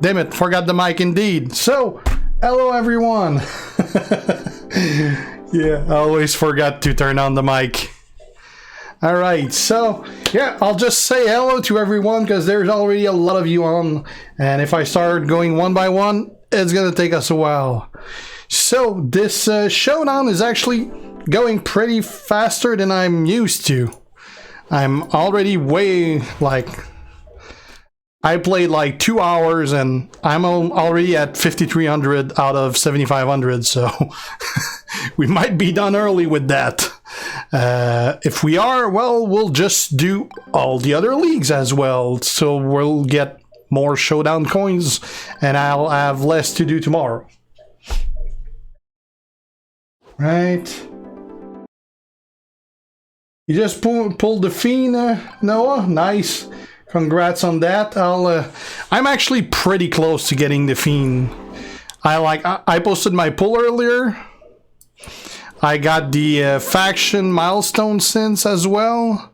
Damn it, forgot the mic indeed. So, hello everyone. Yeah, I always forgot to turn on the mic. Alright, so, yeah, I'll just say hello to everyone because there's already a lot of you on. And if I start going one by one, it's gonna take us a while. So, this showdown is actually going pretty faster than I'm used to. I'm already way, like... I played like 2 hours and I'm already at 5,300 out of 7,500, so we might be done early with that. If we are, well, we'll just do all the other leagues as well, so we'll get more Showdown coins and I'll have less to do tomorrow. Right. You just pulled the Fiend, Noah? Nice. Congrats on that. I'm actually pretty close to getting the Fiend. I posted my pull earlier. I got the faction milestone since as well,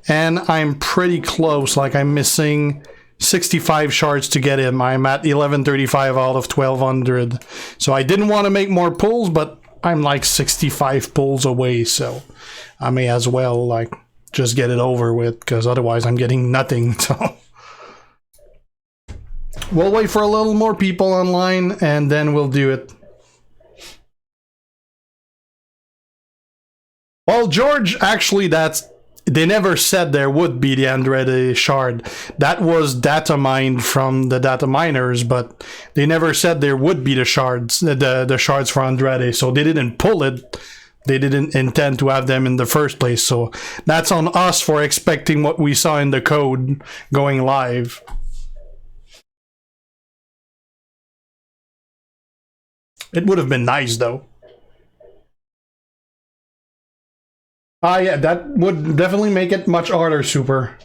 and I'm pretty close. Like I'm missing 65 shards to get him. I'm at 1135 out of 1200. So I didn't want to make more pulls, but I'm like 65 pulls away, so I may as well like just get it over with, because otherwise I'm getting nothing. So we'll wait for a little more people online and then we'll do it. Well, George, actually they never said there would be the Andrade shard. That was data mined from the data miners, but they never said there would be the shards, the shards for Andrade, so they didn't pull it. They didn't intend to have them in the first place, so that's on us for expecting what we saw in the code going live. It would have been nice, though. Ah, yeah, that would definitely make it much harder, Super.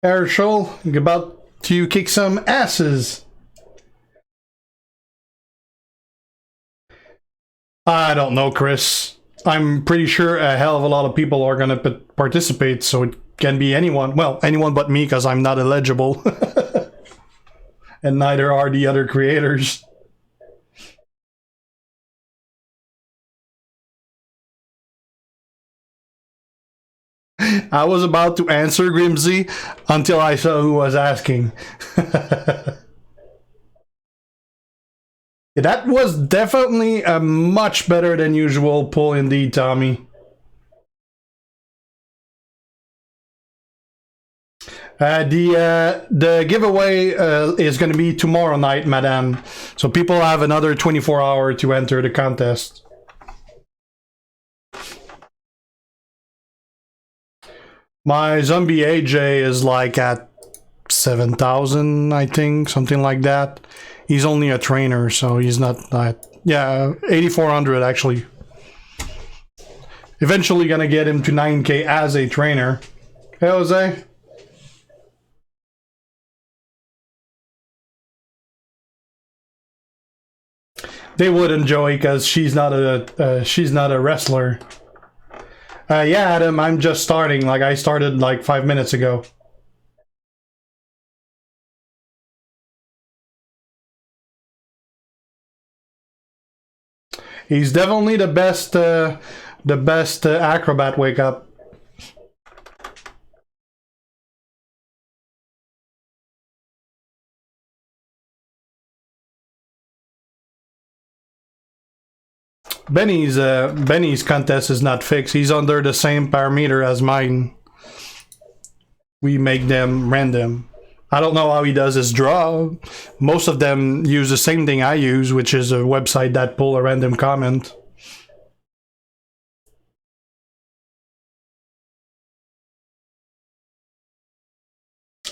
Herschel, about to kick some asses. I don't know, Chris. I'm pretty sure a hell of a lot of people are going to participate, so it can be anyone. Well, anyone but me, because I'm not eligible. And neither are the other creators. I was about to answer Grimsy until I saw who was asking. That was definitely a much better than usual pull indeed, Tommy. The giveaway is going to be tomorrow night, madame. So people have another 24 hours to enter the contest. My zombie AJ is like at 7,000, I think, something like that. He's only a trainer, so he's not that. Yeah, 8,400 actually. Eventually gonna get him to 9K as a trainer. Hey, Jose. They wouldn't, Joey, because she's not a wrestler. Yeah, Adam, I'm just starting. Like I started like 5 minutes ago. He's definitely the best acrobat wake up. Benny's contest is not fixed. He's under the same parameter as mine. We make them random. I don't know how he does his draw. Most of them use the same thing I use, which is a website that pull a random comment.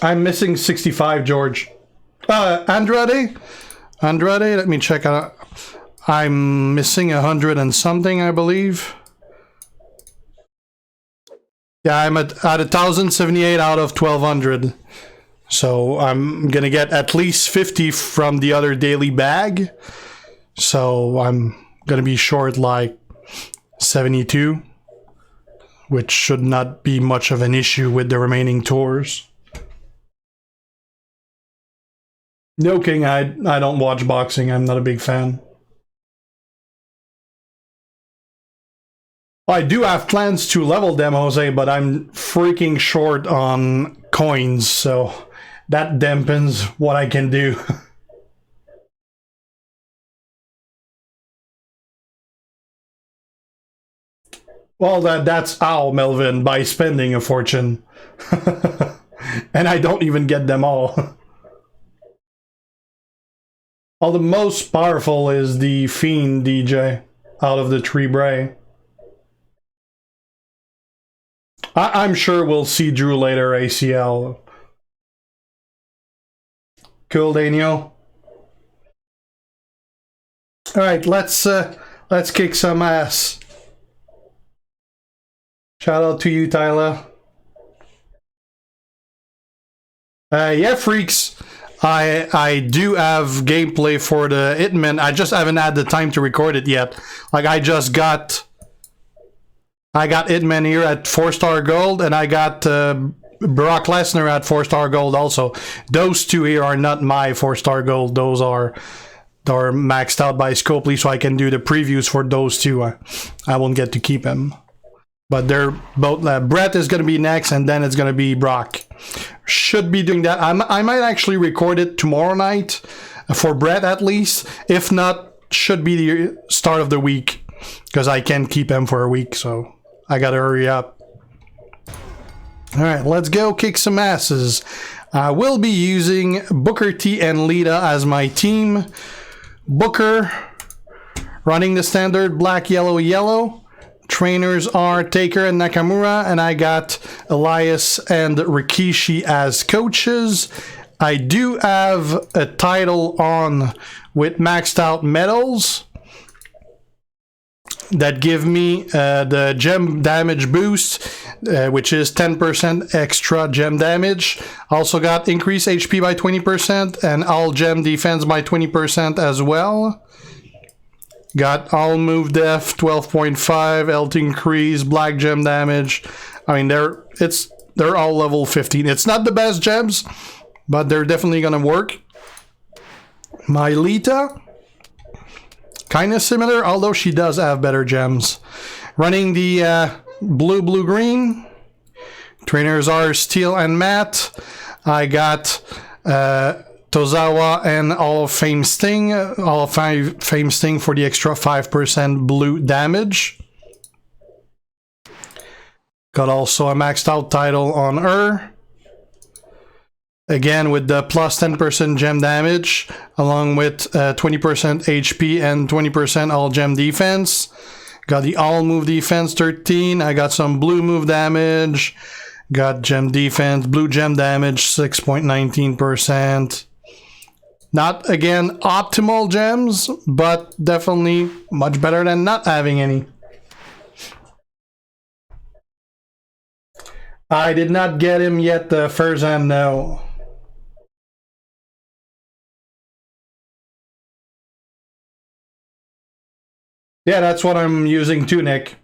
I'm missing 65, George. Andrade, let me check out. I'm missing 100 and something, I believe. Yeah, I'm at 1,078 out of 1,200. So I'm gonna get at least 50 from the other daily bag. So I'm gonna be short like 72, which should not be much of an issue with the remaining tours. No, King, I don't watch boxing. I'm not a big fan. I do have plans to level them, Jose, but I'm freaking short on coins, so that dampens what I can do. Well, that's how, Melvin, by spending a fortune. And I don't even get them all. Well, the most powerful is the Fiend DJ out of the Tree Bray. I'm sure we'll see Drew later, ACL. Cool, Daniel. All right, let's kick some ass. Shout out to you, Tyler. Yeah, freaks. I do have gameplay for the Hitman. I just haven't had the time to record it yet. Like I got Hitman here at 4-star gold, and I got Brock Lesnar at 4-star gold also. Those two here are not my 4-star gold. Those are maxed out by Scopely, so I can do the previews for those two. I won't get to keep them. But they're both. Brett is going to be next, and then it's going to be Brock. Should be doing that. I might actually record it tomorrow night for Brett at least. If not, should be the start of the week because I can't keep him for a week, so I got to hurry up. All right, let's go kick some asses. I will be using Booker T and Lita as my team. Booker running the standard black, yellow, yellow. Trainers are Taker and Nakamura, and I got Elias and Rikishi as coaches. I do have a title on with maxed out medals that give me the gem damage boost, which is 10% extra gem damage. Also got increased HP by 20% and all gem defense by 20% as well. Got all move def 12.5, health increase, black gem damage. I mean, they're all level 15. It's not the best gems, but they're definitely gonna work. My Lita, kind of similar, although she does have better gems. Running the blue green. Trainers are Steel and Matt. I got Tozawa and Hall of Fame Sting. Hall of Fame Sting for the extra 5% blue damage. Got also a maxed out title on her. Again with the plus 10% gem damage, along with 20% HP and 20% all gem defense. Got the all move defense 13. I got some blue move damage. Got gem defense, blue gem damage 6.19%. Not, again, optimal gems, but definitely much better than not having any. I did not get him yet, the Guersan, no. Yeah, that's what I'm using too, Nick.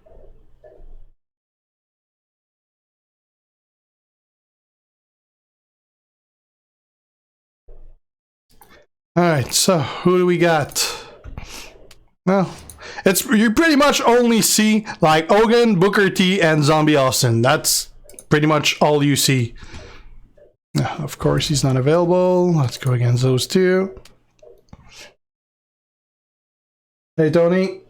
Alright, so who do we got? Well, you pretty much only see like Hogan, Booker T, and Zombie Austin. That's pretty much all you see. Of course, he's not available. Let's go against those two. Hey, Tony.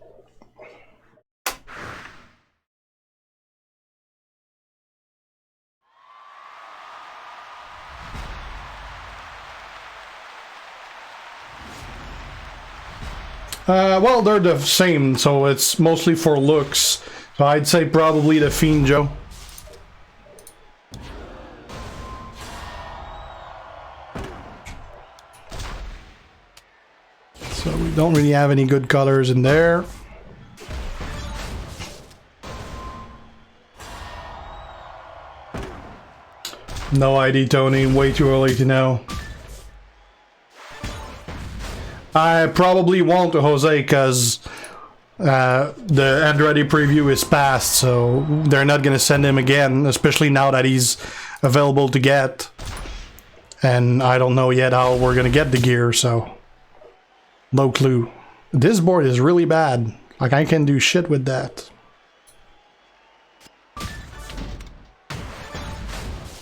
Well, they're the same, so it's mostly for looks. So I'd say probably the Fiend, Joe. So we don't really have any good colors in there. No ID, Tony. Way too early to know. I probably won't, Jose, because the Andretti preview is past, so they're not going to send him again, especially now that he's available to get. And I don't know yet how we're going to get the gear, so no clue. This board is really bad. Like, I can do shit with that.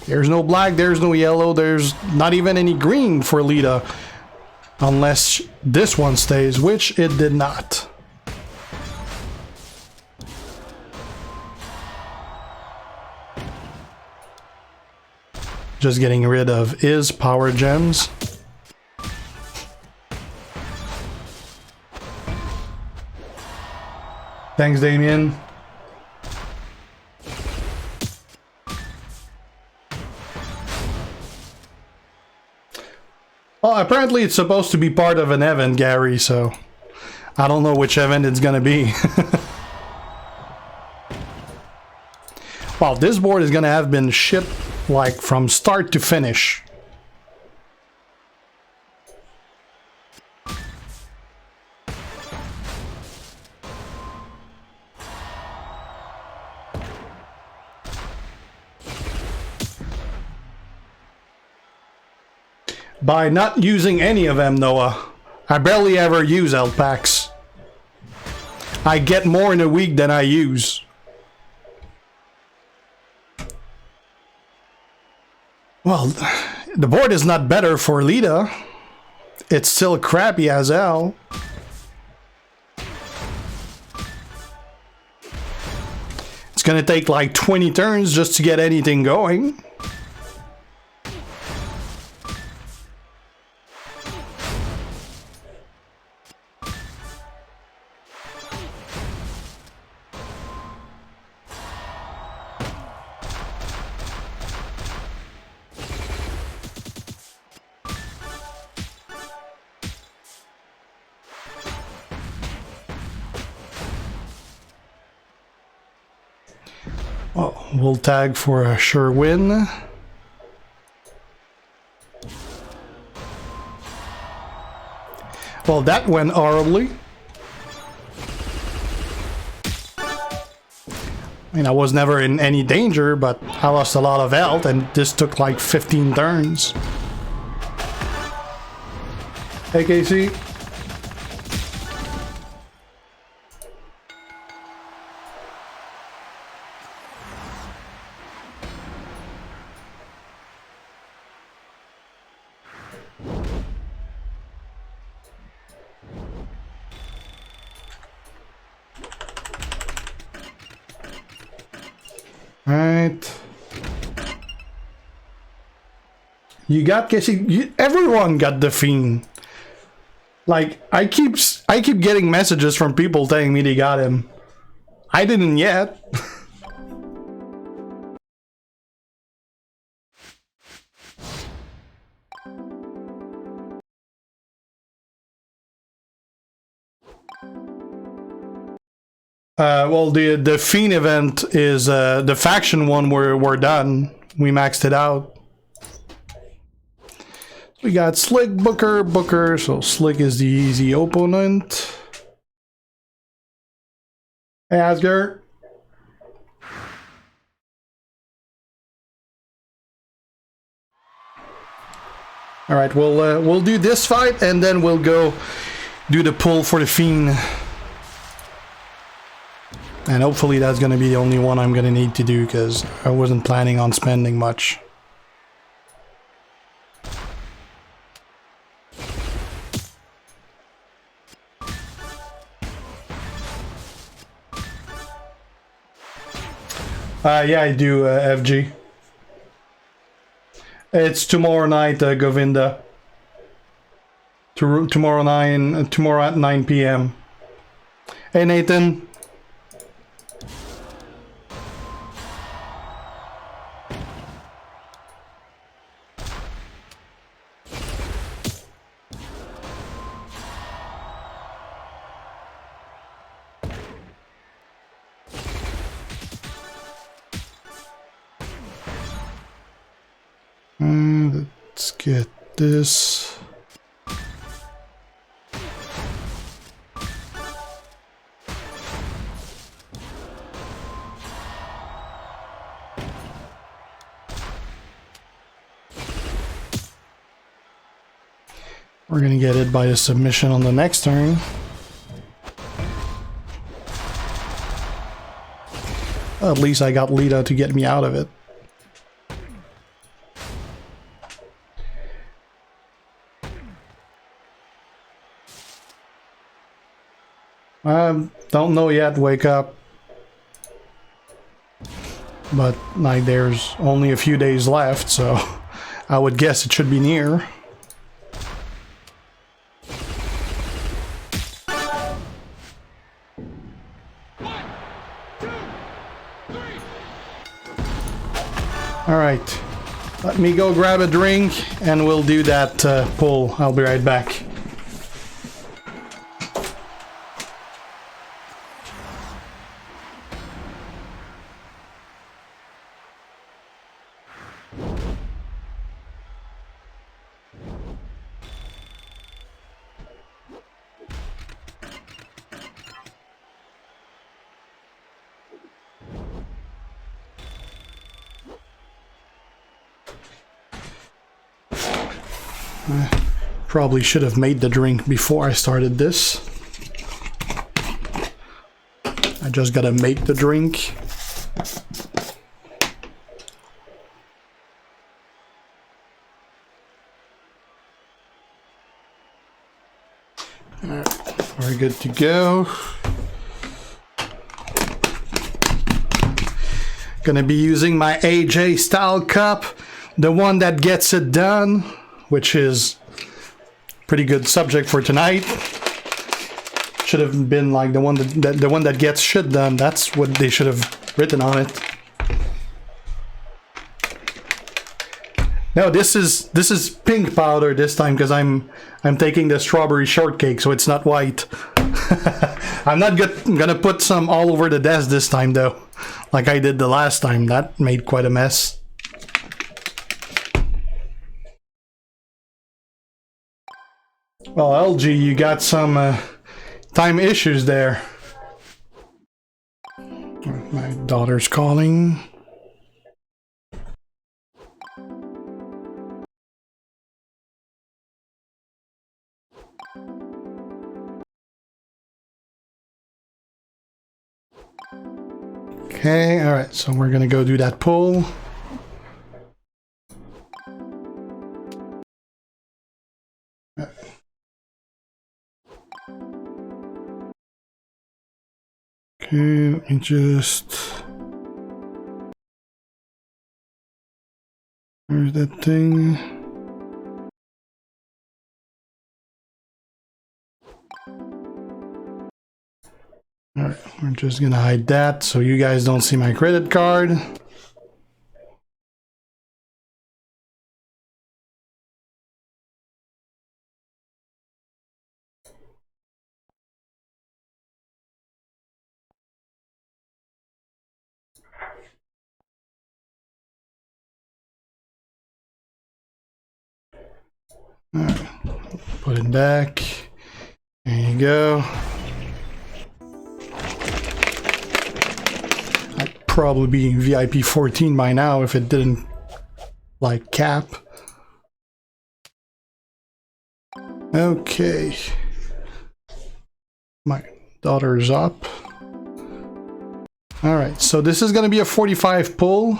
There's no black, there's no yellow, there's not even any green for Lita. Unless this one stays, which it did not. Just getting rid of his power gems. Thanks, Damien. Well, apparently it's supposed to be part of an event, Gary, so I don't know which event it's gonna be. Wow, this board is gonna have been shipped like from start to finish. By not using any of them, Noah. I barely ever use alt packs. I get more in a week than I use. Well, the board is not better for Lita. It's still crappy as hell. It's gonna take like 20 turns just to get anything going. Well, we'll tag for a sure win. Well, that went horribly. I mean, I was never in any danger, but I lost a lot of health, and this took like 15 turns. Hey, Casey. Right. You got Casey. Everyone got the Fiend. Like, I keep getting messages from people telling me they got him. I didn't yet. Well, the Fiend event is the faction one. We're done. We maxed it out. We got Slick, Booker. So Slick is the easy opponent. Hey, Asger. All right, we'll do this fight and then we'll go do the pull for the Fiend. And hopefully that's going to be the only one I'm going to need to do, because I wasn't planning on spending much. Yeah, I do, FG. It's tomorrow night, Govinda. Tomorrow at 9 p.m. Hey, Nathan. Let's get this. We're gonna get it by a submission on the next turn. At least I got Lita to get me out of it. Don't know yet, wake up. But like there's only a few days left, so I would guess it should be near. Alright, let me go grab a drink and we'll do that pull. I'll be right back. Probably should have made the drink before I started this. I just gotta make the drink. Alright, we're good to go. Gonna be using my AJ style cup, the one that gets it done, which is pretty good subject for tonight. Should have been like the one that gets shit done. That's what they should have written on it. No, this is pink powder this time because I'm taking the strawberry shortcake, so it's not white. I'm not gonna put some all over the desk this time though, like I did the last time. That made quite a mess. Well, LG, you got some time issues there. My daughter's calling. Okay, alright, so we're gonna go do that pull. Okay, let me just... Where's that thing? Alright, we're just gonna hide that so you guys don't see my credit card. Alright, put it back. There you go. I'd probably be VIP 14 by now if it didn't, like, cap. Okay. My daughter's up. Alright, so this is gonna be a 45 pull.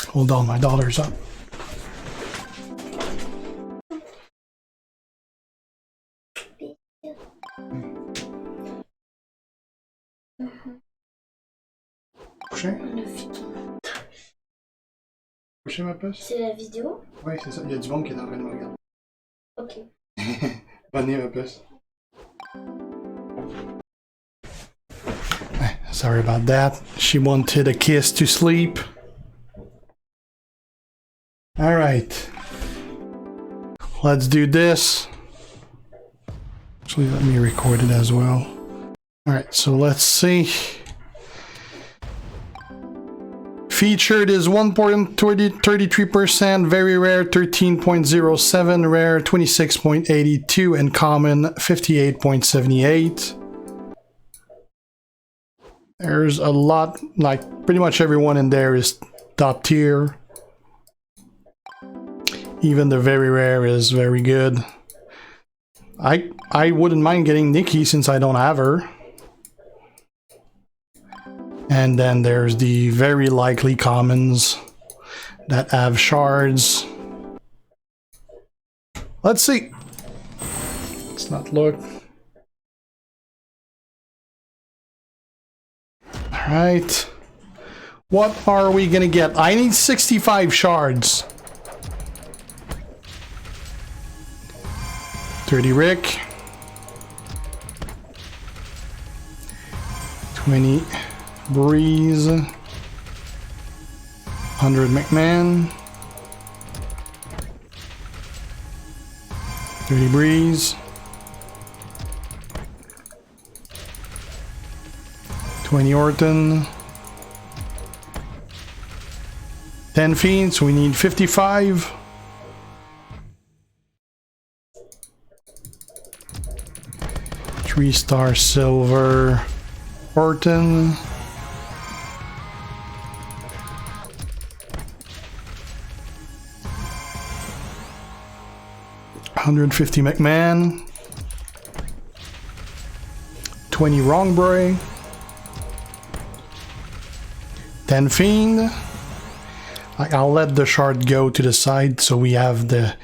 Hold on, my daughter's up. Prochain ma puce? C'est la vidéo? Ouais, c'est ça. Il y a du monde qui est en train de me regarder. Ok. Bonne nuit, ma puce. Sorry about that. She wanted a kiss to sleep. Alright. Let's do this. Actually, let me record it as well. Alright, so let's see. Featured is 1.33%, very rare 13.07, rare 26.82, and common 58.78. There's a lot, like pretty much everyone in there is top tier. Even the very rare is very good. I wouldn't mind getting Nikki since I don't have her. And then there's the very likely commons that have shards. Let's see. Let's not look. Alright. What are we gonna get? I need 65 shards. 30 Rick. 20 Breeze. 100 McMahon. 30 Breeze. 20 Orton. 10 Fiend, so we need 55. Three-star silver Orton. 150 McMahon. 20 Wrongbury. 10 Fiend. I'll let the shard go to the side so we have the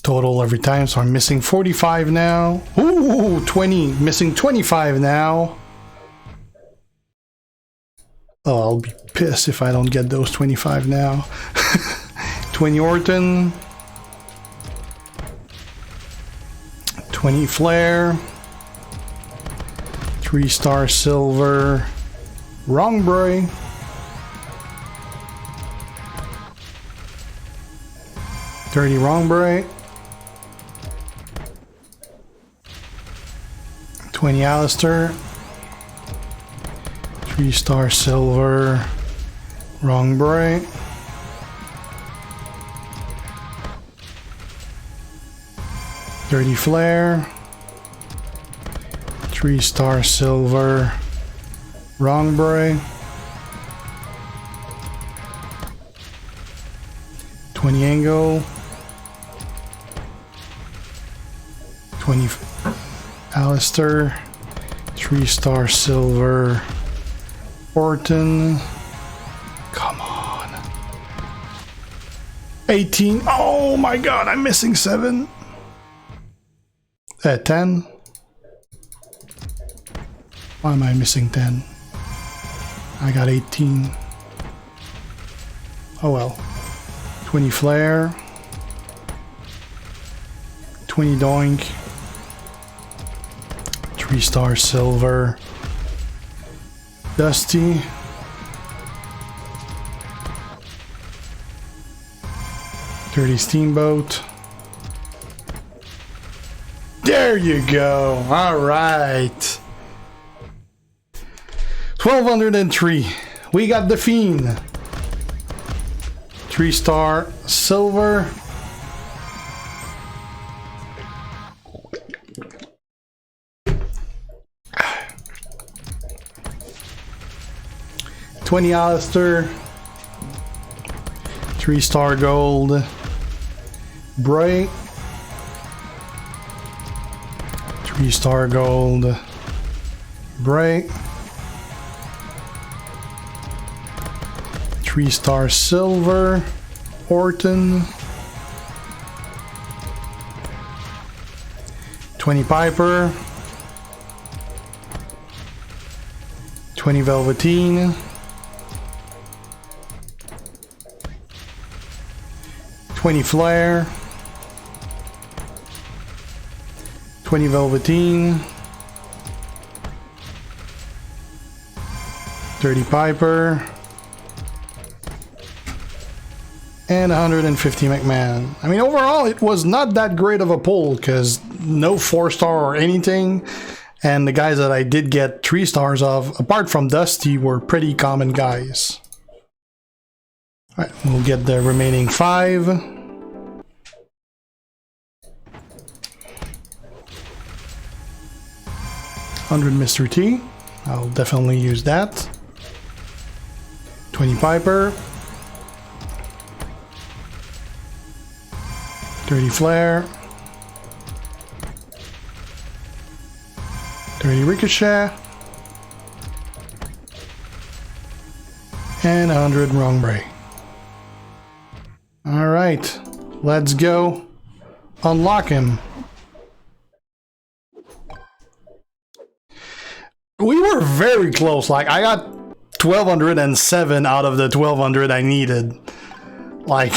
total every time. So I'm missing 45 now. Ooh, 20. Missing 25 now. Oh, I'll be pissed if I don't get those 25 now. 20 Orton. 20 Flair. 3-star silver Wrongbury. 30 Wrongbury. 20 Alistair. 3-star silver Wrongbury. 30 Flair. 3-star silver Wrongbury. 20 Angle. 20 Alistair. 3-star silver Orton. Come on. 18. Oh my god, I'm missing 7. 10. Why am I missing 10? I got 18. Oh well. 20 Flair. 20 Doink. 3-star silver Dusty. 30 Steamboat. There you go. All right. 1203. We got the Fiend. 3-star silver. $20 Alistair. 3-star gold. Bray. 3-star gold. Bray. 3-star silver. Orton. 20 Piper. 20 Velveteen. 20 flare, 20 velveteen, 30 piper, and 150 McMahon. I mean, overall, it was not that great of a pull because no 4-star or anything. And the guys that I did get 3 stars of, apart from Dusty, were pretty common guys. Alright, we'll get the remaining 5. 100 Mr. T. I'll definitely use that. 20 Piper. 30 Flare. 30 Ricochet. And 100 Wrong Bray. Alright, let's go unlock him. We were very close. Like, I got 1207 out of the 1200 I needed. Like,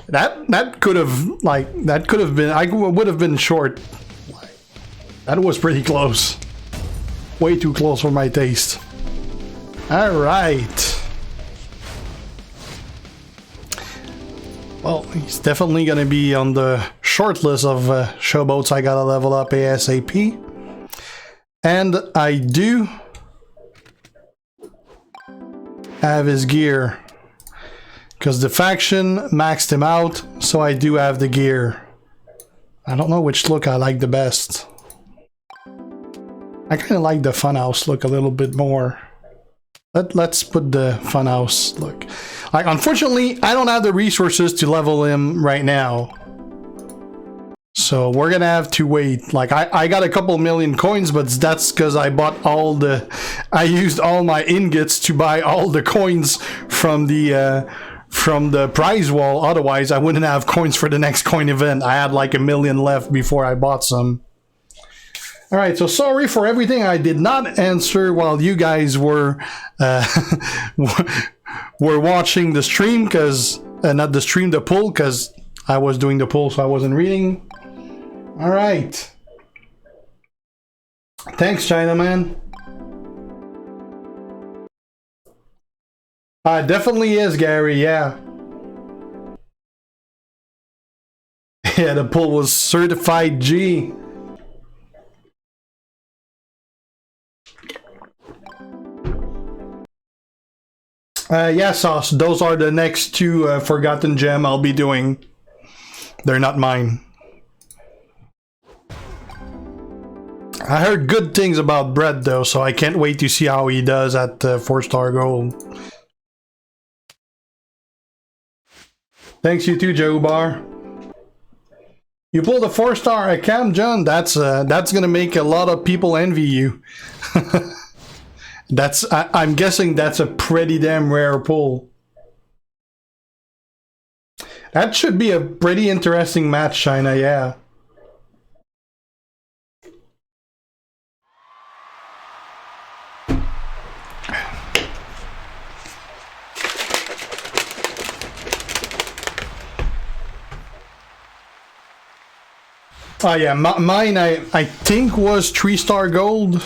that could have been, I would have been short. Like, that was pretty close. Way too close for my taste. Alright. Well, he's definitely going to be on the short list of showboats I gotta level up ASAP. And I do have his gear. Because the faction maxed him out, so I do have the gear. I don't know which look I like the best. I kind of like the funhouse look a little bit more. Let's put the funhouse look. Like, unfortunately, I don't have the resources to level him right now. So we're gonna have to wait. Like, I got a couple million coins, but that's because I bought all the... I used all my ingots to buy all the coins from the prize wall. Otherwise, I wouldn't have coins for the next coin event. I had like 1 million left before I bought some. Alright, so sorry for everything I did not answer while you guys were were watching the stream, because not the stream, the poll, because I was doing the poll, so I wasn't reading. Alright. Thanks, Chinaman. Definitely is, Gary, yeah. Yeah, the poll was certified G. Yeah, Sauce, those are the next 2 Forgotten Gem I'll be doing. They're not mine. I heard good things about Brett, though, so I can't wait to see how he does at 4-star gold. Thanks, you too, Joe Bar. You pulled a 4-star account, John. That's gonna make a lot of people envy you. I'm guessing that's a pretty damn rare pull. That should be a pretty interesting match, China, yeah. Oh yeah, mine I think was 3-star gold.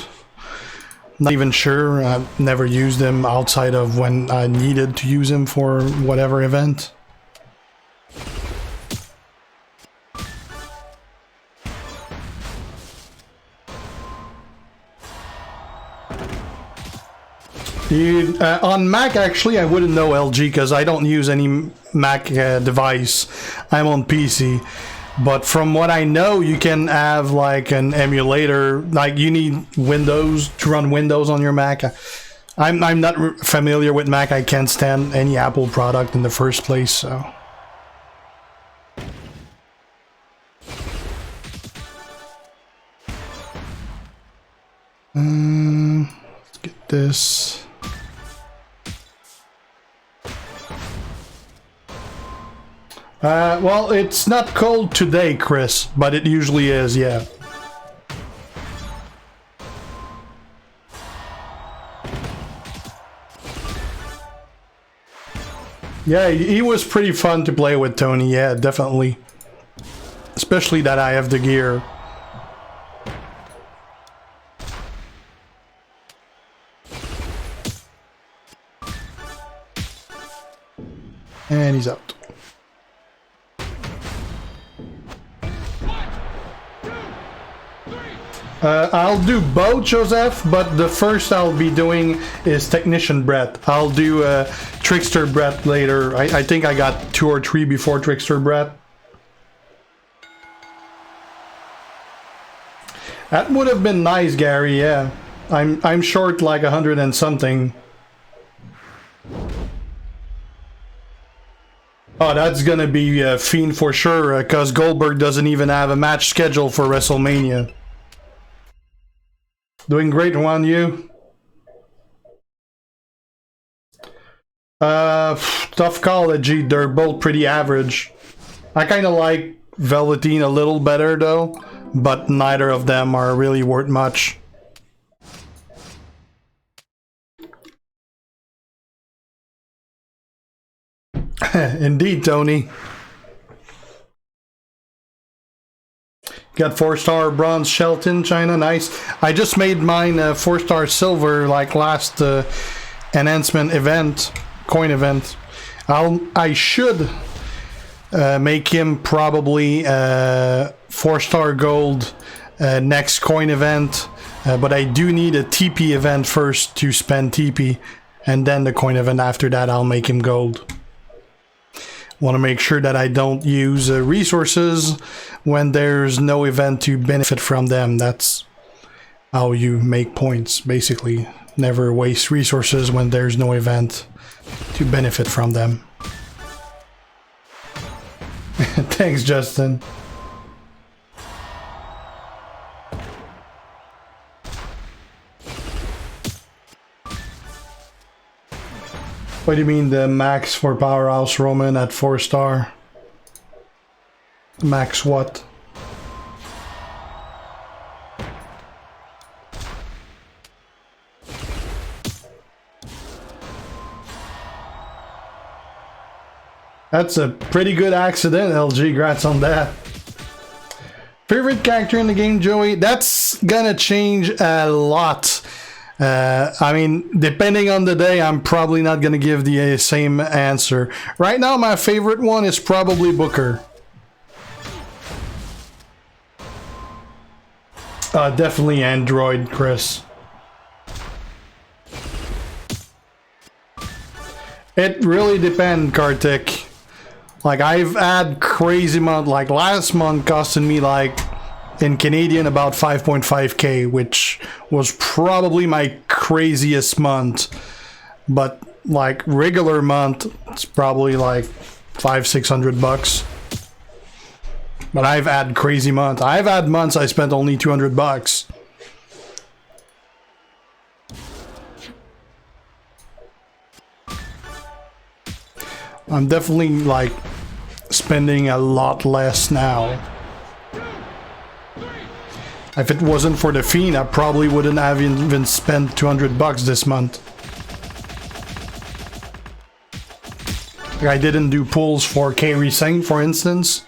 Not even sure. I've never used them outside of when I needed to use them for whatever event. Dude, on Mac, actually, I wouldn't know LG because I don't use any Mac device. I'm on PC. But from what I know, you can have like an emulator, like you need Windows to run Windows on your Mac. I'm not familiar with Mac. I can't stand any Apple product in the first place, so. Let's get this. Well, it's not cold today, Chris, but it usually is, yeah. Yeah, he was pretty fun to play with, Tony. Yeah, definitely. Especially that I have the gear. And he's out. I'll do both, Joseph, but the first I'll be doing is Technician Brett. I'll do Trickster Brett later. I think I got 2 or 3 before Trickster Brett. That would have been nice, Gary, yeah. I'm short like 100 and something. Oh, that's gonna be Fiend for sure, because Goldberg doesn't even have a match scheduled for WrestleMania. Doing great, Juan, you? Tough call, G. They're both pretty average. I kind of like Velveteen a little better, though, but neither of them are really worth much. Indeed, Tony. Got 4-star bronze Shelton, China, nice. I just made mine 4-star silver like last enhancement event, coin event. I should make him probably 4-star gold next coin event, but I do need a TP event first to spend TP, and then the coin event after that I'll make him gold. Want to make sure that I don't use resources when there's no event to benefit from them. That's how you make points, basically. Never waste resources when there's no event to benefit from them. Thanks, Justin. What do you mean the max for Powerhouse Roman at 4-star? Max what? That's a pretty good accident, LG. Grats on that. Favorite character in the game, Joey? That's gonna change a lot. I mean, depending on the day, I'm probably not gonna give the same answer. Right now, my favorite one is probably Booker. Definitely Android, Chris. It really depends, Kartik. Like, I've had crazy month, like last month costing me like in Canadian about 5.5k, which was probably my craziest month. But like regular month, it's probably like $500-600. But I've had crazy months. I've had months I spent only $200. I'm definitely like spending a lot less now. If it wasn't for the Fiend, I probably wouldn't have even spent $200 this month. I didn't do pulls for Kairi Singh, for instance.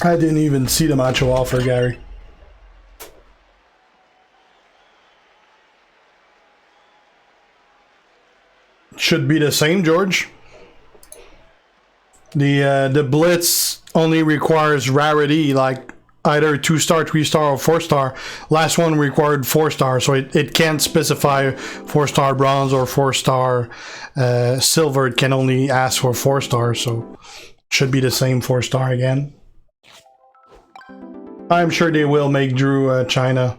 I didn't even see the macho offer, Gary. Should be the same, George. The Blitz only requires rarity, like either 2-star, 3-star, or 4-star. Last one required 4-star, so it can't specify 4-star bronze or 4-star silver. It can only ask for 4-star, so it should be the same 4-star again. I'm sure they will make Drew China.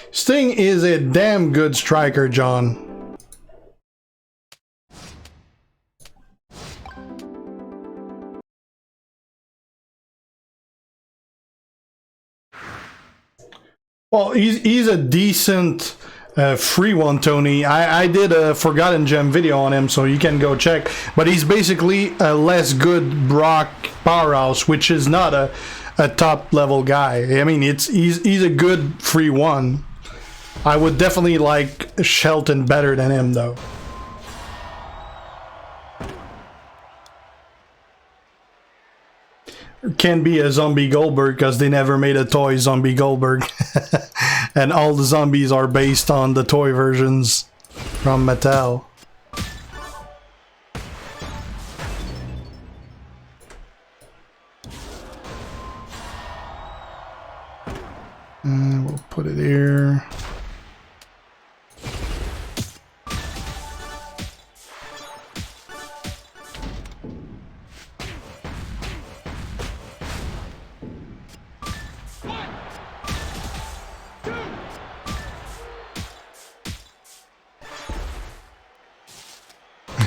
Sting is a damn good striker, John. Well, he's a decent free one, Tony. I did a Forgotten Gem video on him, so you can go check. But he's basically a less good Brock powerhouse, which is not a top level guy. I mean, he's a good free one. I would definitely like Shelton better than him, though. Can be a zombie Goldberg because they never made a toy zombie Goldberg. And all the zombies are based on the toy versions from Mattel. We'll put it here.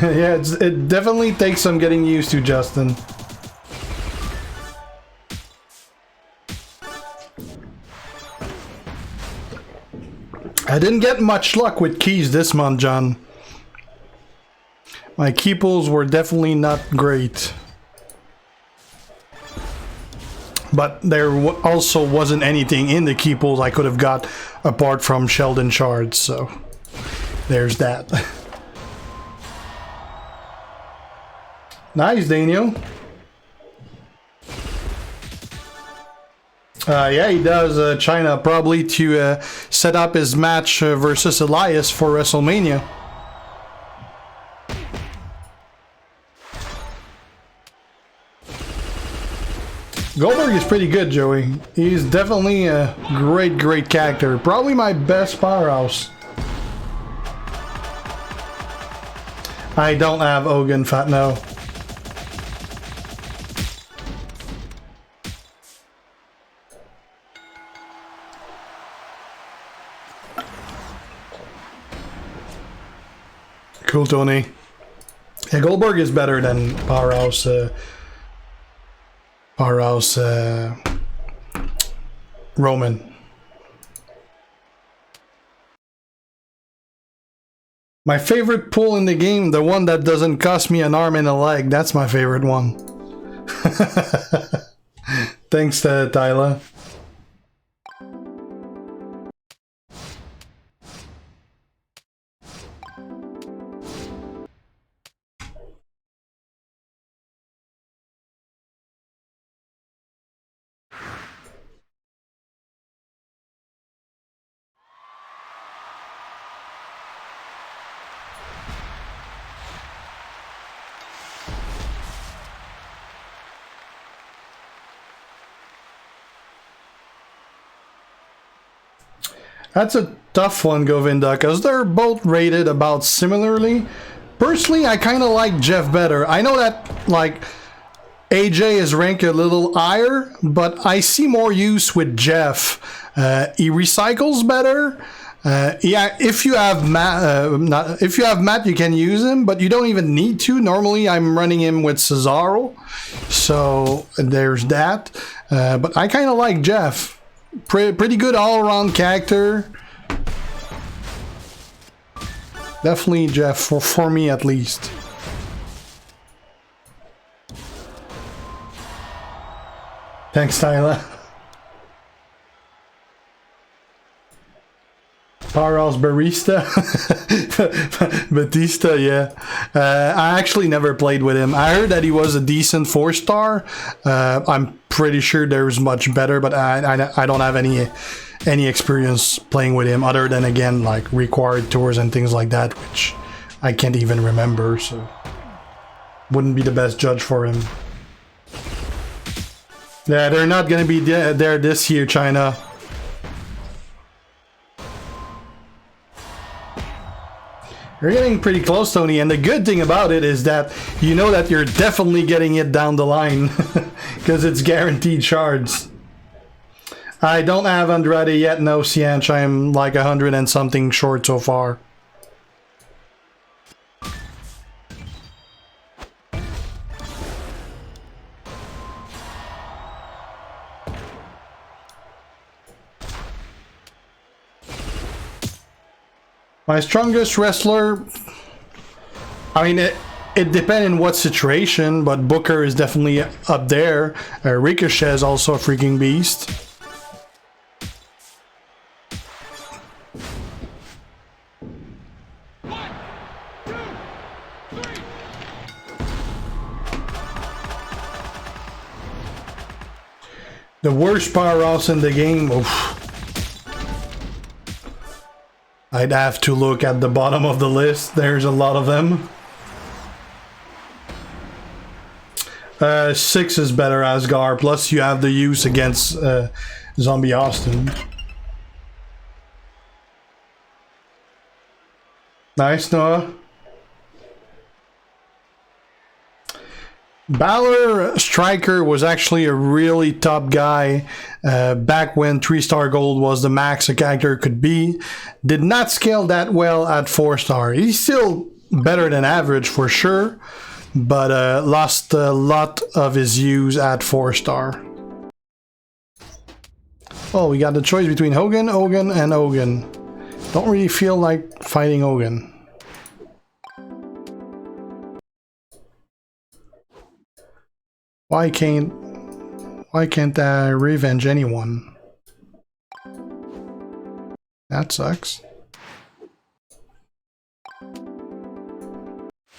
Yeah, it definitely takes some getting used to, Justin. I didn't get much luck with keys this month, John. My key pulls were definitely not great. But there also wasn't anything in the key pulls I could have got apart from Sheldon shards, so there's that. Nice, Daniel. Yeah, he does, China, probably to set up his match versus Elias for WrestleMania. Goldberg is pretty good, Joey. He's definitely a great character. Probably my best powerhouse. I don't have Hogan Fat, no. Cool, Tony. Yeah, Goldberg is better than Powerhouse. Roman. My favorite pull in the game, the one that doesn't cost me an arm and a leg. That's my favorite one. Thanks, Tyler. That's a tough one, Govinda, because they're both rated about similarly. Personally, I kind of like Jeff better. I know that, like, AJ is ranked a little higher, but I see more use with Jeff. He recycles better. Yeah, if you have Matt, you can use him, but you don't even need to. Normally, I'm running him with Cesaro, so there's that. But I kind of like Jeff. Pretty good all-around character. Definitely Jeff, for me at least. Thanks, Tyler. Powerhouse Barista. Batista, yeah. I actually never played with him. I heard that he was a decent 4-star. I'm pretty sure there's much better, but I don't have any experience playing with him other than, again, like required tours and things like that, which I can't even remember, so wouldn't be the best judge for him. Yeah, they're not gonna be there this year, China. You're getting pretty close, Tony, and the good thing about it is that you know that you're definitely getting it down the line because it's guaranteed shards. I don't have Andrade yet, no, Sianch. I'm like 100 and something short so far. My strongest wrestler, I mean, it depends in what situation, but Booker is definitely up there. Ricochet is also a freaking beast. The worst powerhouse in the game, oof. I'd have to look at the bottom of the list. There's a lot of them. 6 is better, Asgard. Plus you have the use against Zombie Austin. Nice, Noah. Balor Striker was actually a really top guy back when 3-star gold was the max a character could be. Did not scale that well at 4-star. He's still better than average for sure, but lost a lot of his use at 4-star. Oh, we got the choice between Hogan, Hogan, and Hogan. Don't really feel like fighting Hogan. Why can't I revenge anyone? That sucks.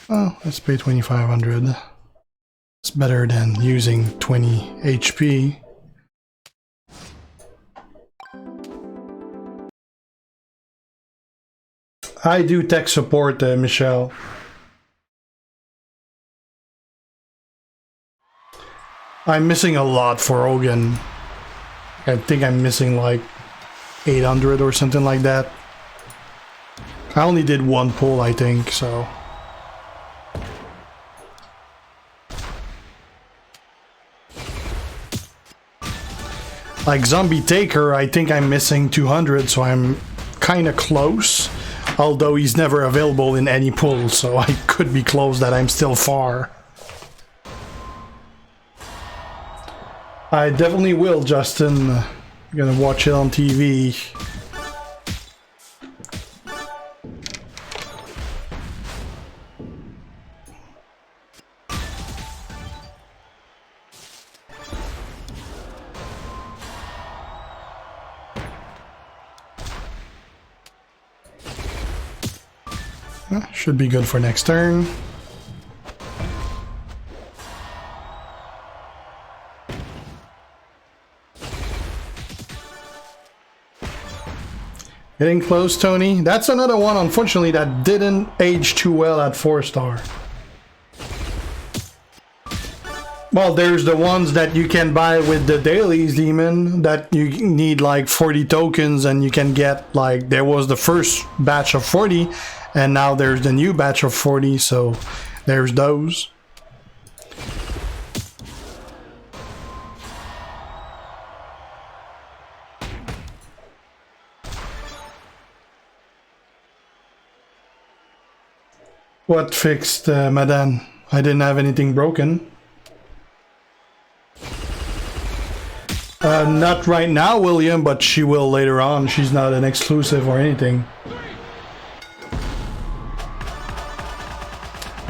Oh, let's pay 2,500. It's better than using 20 HP. I do tech support, Michelle. I'm missing a lot for Hogan. I think I'm missing like 800 or something like that. I only did one pull, I think, so. Like Zombie Taker, I think I'm missing 200, so I'm kind of close. Although he's never available in any pull, so I could be close that I'm still far. I definitely will, Justin. I'm gonna watch it on TV. Should be good for next turn. Getting close, Tony. That's another one, unfortunately, that didn't age too well at 4-star. Well, there's the ones that you can buy with the dailies, Demon, that you need like 40 tokens and you can get like, there was the first batch of 40 and now there's the new batch of 40, so there's those. What fixed, Madame? I didn't have anything broken. Not right now, William, but she will later on. She's not an exclusive or anything.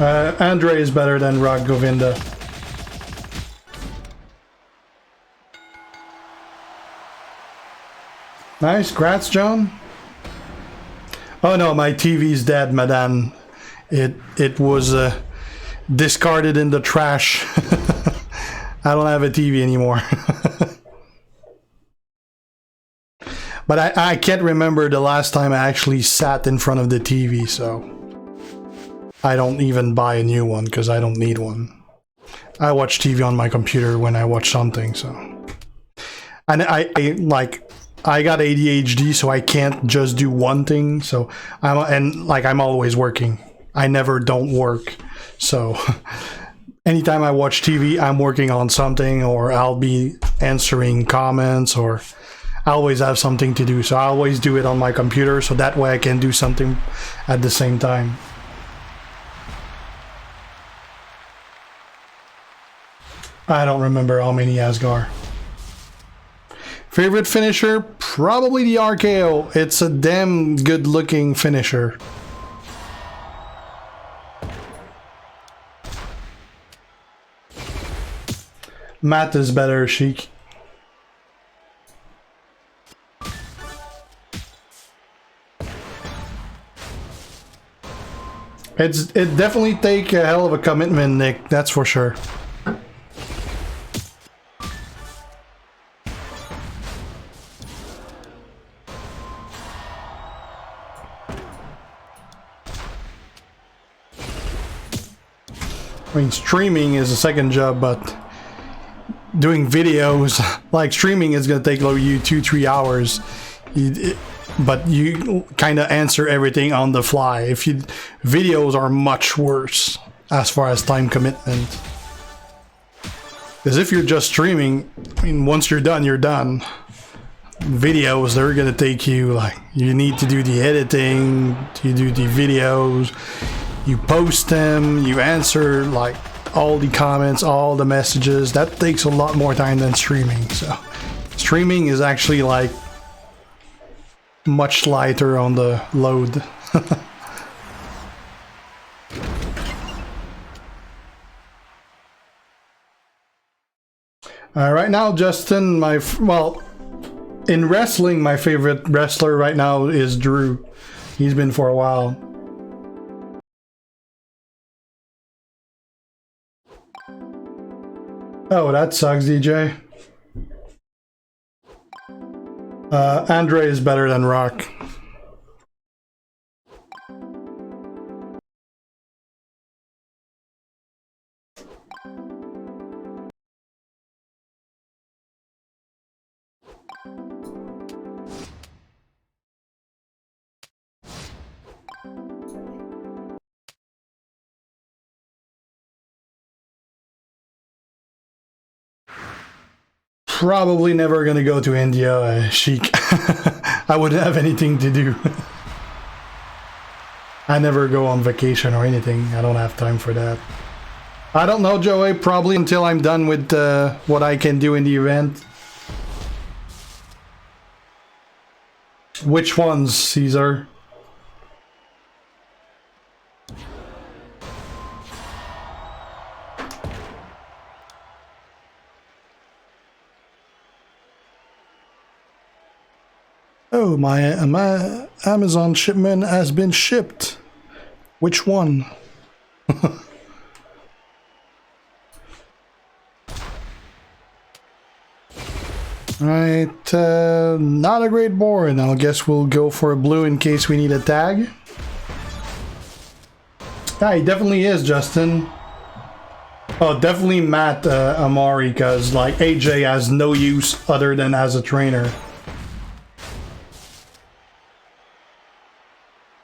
Andre is better than Rock Govinda. Nice, congrats, John. Oh no, my TV's dead, Madame. It was discarded in the trash. I don't have a TV anymore. But I can't remember the last time I actually sat in front of the TV, so I don't even buy a new one because I don't need one. I watch TV on my computer when I watch something, so. And I got ADHD, so I can't just do one thing, so I'm always working. I never don't work, so anytime I watch TV, I'm working on something, or I'll be answering comments, or I always have something to do, so I always do it on my computer, so that way I can do something at the same time. I don't remember how many Asgard. Favorite finisher? Probably the RKO. It's a damn good looking finisher. Matt is better, Sheik. It definitely take a hell of a commitment, Nick, that's for sure. I mean, streaming is a second job, but doing videos, like streaming is gonna take like you 2-3 hours. But you kind of answer everything on the fly. Videos are much worse as far as time commitment. Because if you're just streaming, I mean, once you're done, you're done. Videos, they're gonna take you, like, you need to do the editing, you do the videos, you post them, you answer like all the comments, all the messages. That takes a lot more time than streaming. So streaming is actually like much lighter on the load. Right now, Justin, well, in wrestling, my favorite wrestler right now is Drew. He's been for a while. Oh, that sucks, DJ. Andre is better than Rock. Probably never gonna go to India, Sheik. I wouldn't have anything to do. I never go on vacation or anything. I don't have time for that. I don't know, Joey. Probably until I'm done with what I can do in the event. Which ones, Caesar? Oh, my Amazon shipment has been shipped. Which one? Right, not a great board. I guess we'll go for a blue in case we need a tag. Yeah, he definitely is, Justin. Oh, definitely Matt Amari, because like AJ has no use other than as a trainer.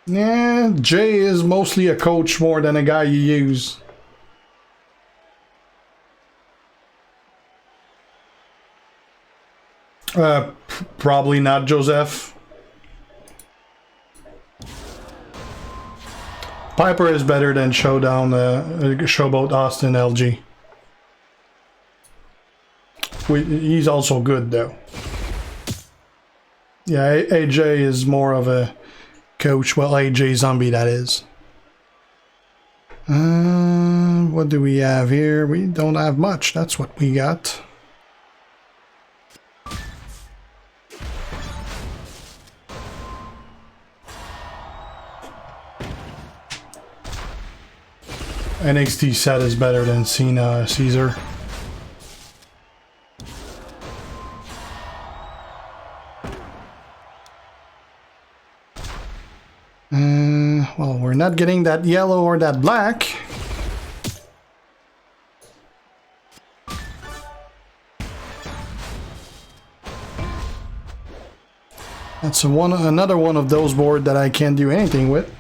Yeah, Jay is mostly a coach more than a guy you use. Probably not Joseph. Piper is better than Showdown, Showboat Austin LG. He's also good though. Yeah, AJ is more of a coach. Well, AJ Zombie, that is. What do we have here? We don't have much. That's what we got. NXT set is better than Cena, Caesar. Well, we're not getting that yellow or that black. That's another one of those boards that I can't do anything with.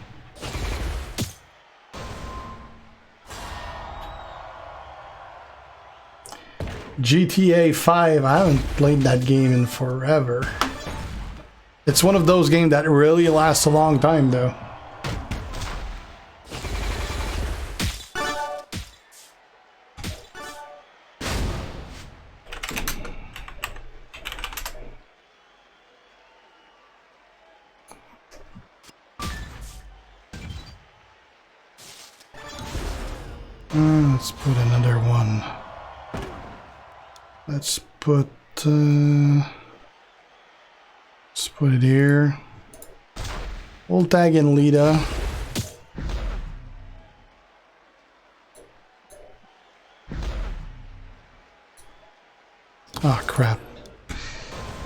GTA 5, I haven't played that game in forever. It's one of those games that really lasts a long time though. Let's put another one. Let's put it here. We'll tag in Lita. Oh crap.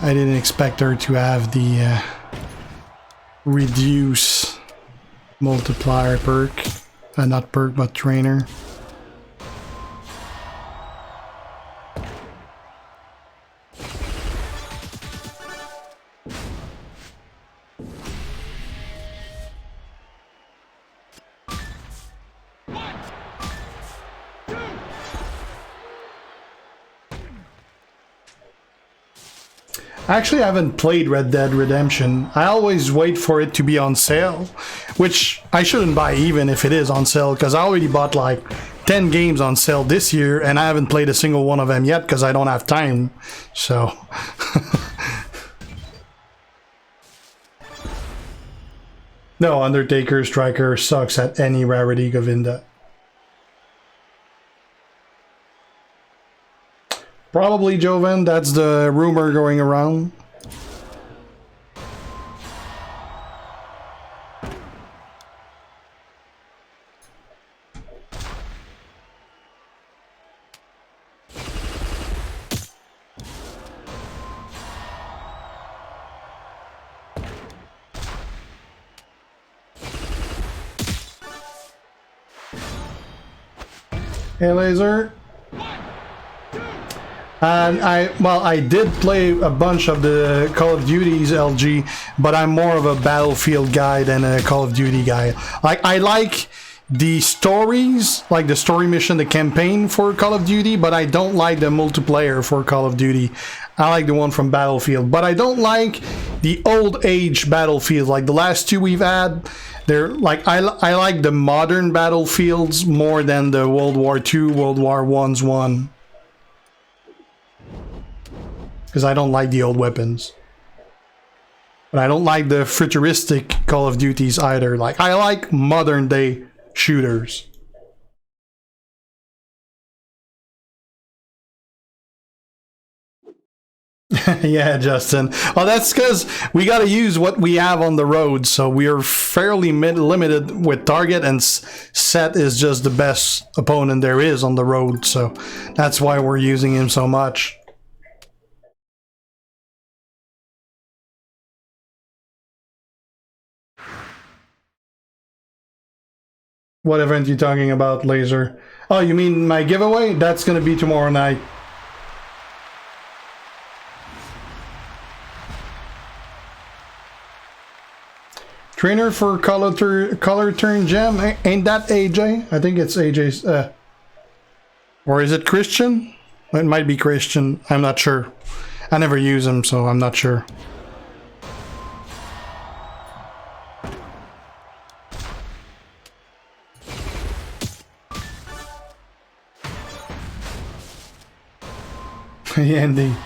I didn't expect her to have the reduce multiplier perk. Not perk, but trainer. Actually, I haven't played Red Dead Redemption. I always wait for it to be on sale, which I shouldn't buy even if it is on sale, because I already bought like 10 games on sale this year, and I haven't played a single one of them yet because I don't have time, so... No, Undertaker Striker sucks at any rarity, Govinda. Probably Joven, that's the rumor going around. Hey, Laser. And I did play a bunch of the Call of Duties LG, but I'm more of a Battlefield guy than a Call of Duty guy. Like, I like the stories, like the story mission, the campaign for Call of Duty, but I don't like the multiplayer for Call of Duty. I like the one from Battlefield, but I don't like the old age Battlefield, like the last two we've had. They're like, I like the modern Battlefields more than the World War II, World War I's one. Because I don't like the old weapons. But I don't like the futuristic Call of Duties either. Like, I like modern day shooters. Yeah, Justin. Well, that's because we got to use what we have on the road, so we are fairly limited with target, and Seth is just the best opponent there is on the road, so that's why we're using him so much. What event are you talking about, Laser? Oh, you mean my giveaway? That's going to be tomorrow night. Trainer for color turn gem. Ain't that AJ? I think it's AJ's. Or is it Christian? It might be Christian. I'm not sure. I never use him, so I'm not sure. Yeah, indeed.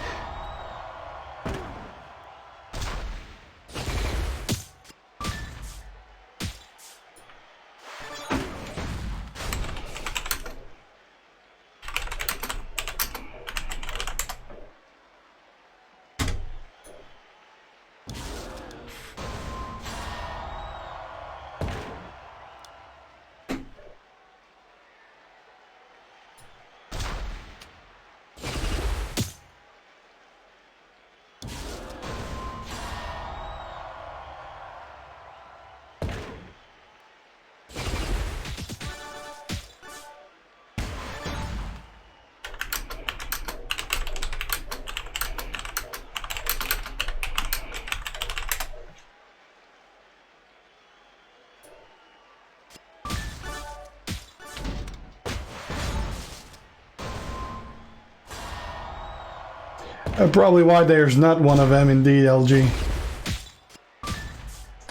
Probably why there's not one of them indeed, LG.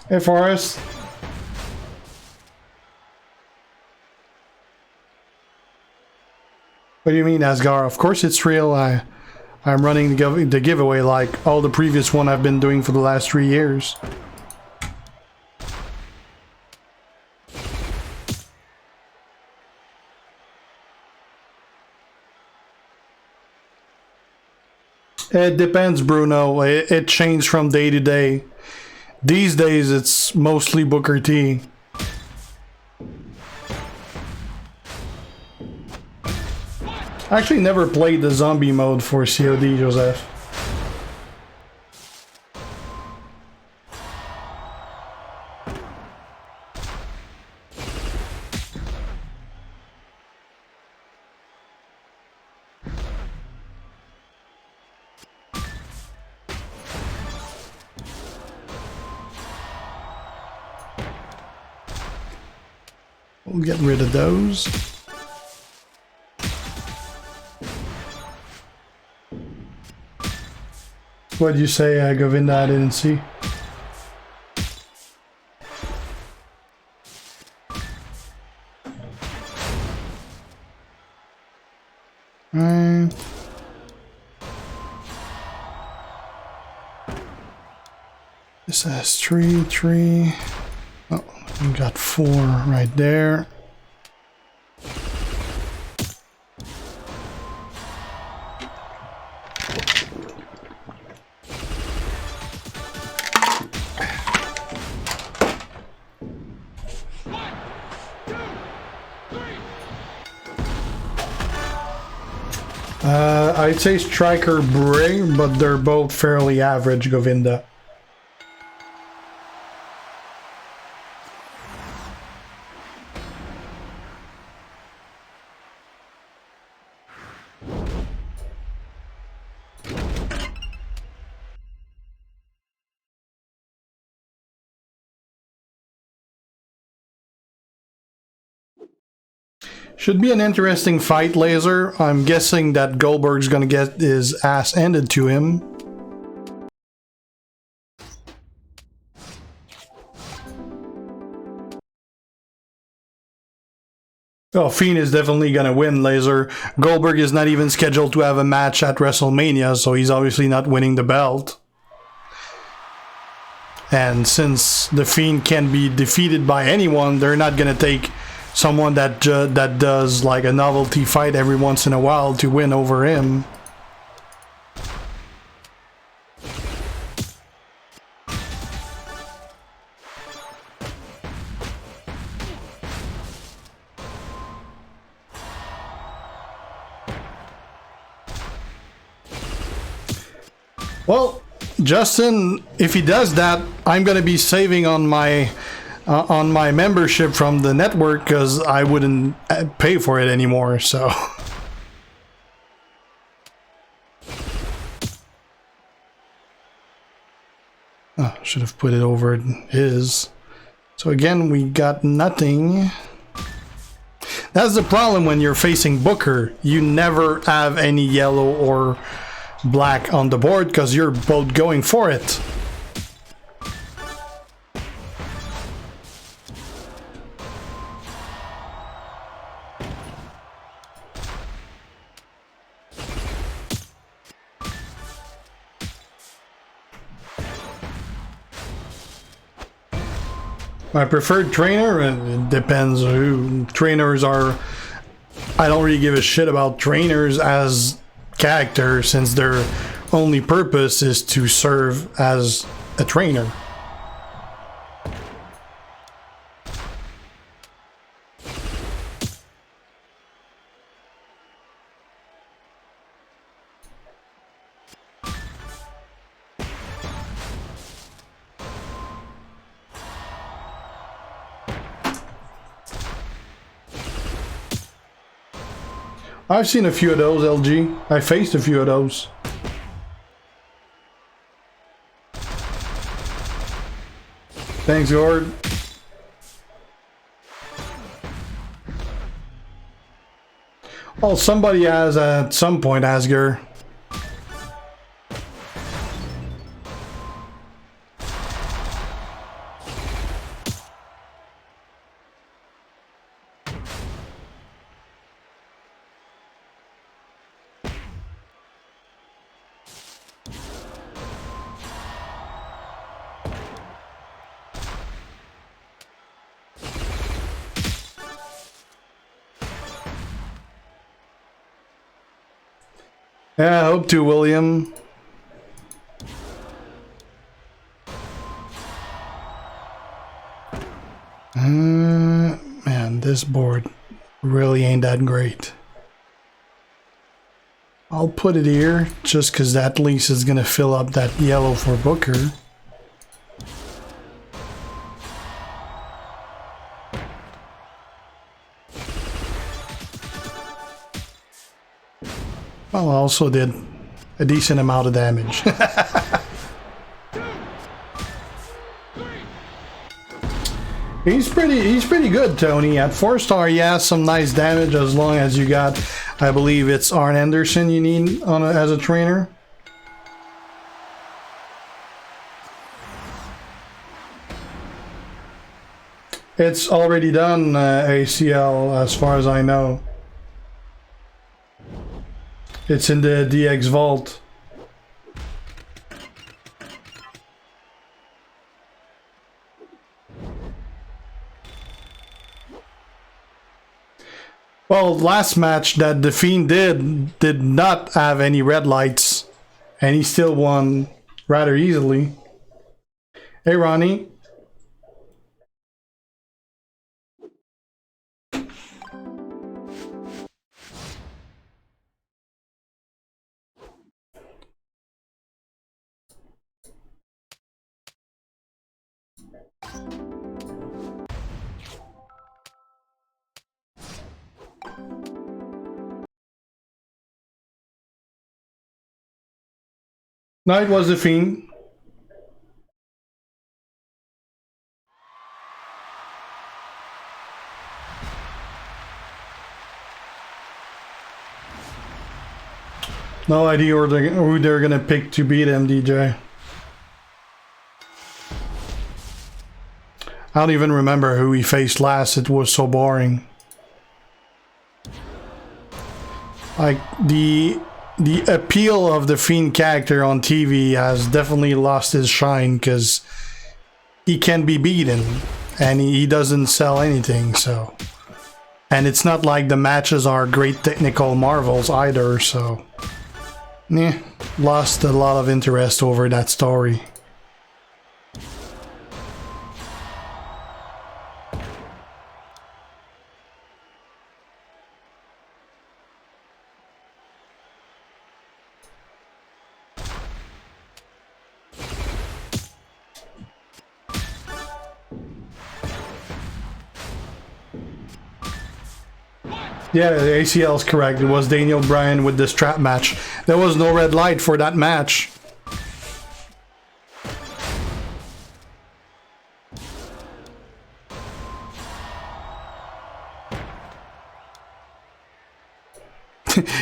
Hey, Forrest. What do you mean, Asgar? Of course it's real. I'm running the giveaway like all the previous one I've been doing for the last 3 years. It depends, Bruno. It changed from day to day. These days, it's mostly Booker T. I actually never played the zombie mode for COD, Joseph. We'll get rid of those. What did you say, Govinda? I didn't see. This has 3. Oh, we got 4 right there. I'd say Striker Brig, but they're both fairly average, Govinda. Should be an interesting fight, Laser. I'm guessing that Goldberg's gonna get his ass handed to him. Oh, Fiend is definitely gonna win, Laser. Goldberg is not even scheduled to have a match at WrestleMania, so he's obviously not winning the belt. And since the Fiend can be defeated by anyone, they're not gonna take someone that does like a novelty fight every once in a while to win over him. Well, Justin, if he does that, I'm gonna be saving on my membership from the network because I wouldn't pay for it anymore, so. Oh, should have put it over his. So again, we got nothing. That's the problem when you're facing Booker. You never have any yellow or black on the board because you're both going for it. My preferred trainer, it depends who trainers are. I don't really give a shit about trainers as characters since their only purpose is to serve as a trainer. I've seen a few of those, LG. I faced a few of those. Thanks, Gord. Oh, somebody has at some point, Asger. Yeah, I hope to, William. Man, this board really ain't that great. I'll put it here just because that at least is gonna fill up that yellow for Booker. Well, I also did a decent amount of damage. He's pretty good, Tony. At 4-star, he has some nice damage as long as you got, I believe it's Arn Anderson you need on as a trainer. It's already done, ACL, as far as I know. It's in the DX vault. Well, last match that the Fiend did not have any red lights, and he still won rather easily. Hey, Ronnie. No, it was the Fiend. No idea who they're gonna pick to beat him, DJ. I don't even remember who he faced last. It was so boring. Like the appeal of the Fiend character on TV has definitely lost his shine because he can be beaten and he doesn't sell anything. So, and it's not like the matches are great technical marvels either. So, yeah, lost a lot of interest over that story. Yeah, the ACL is correct. It was Daniel Bryan with this trap match. There was no red light for that match.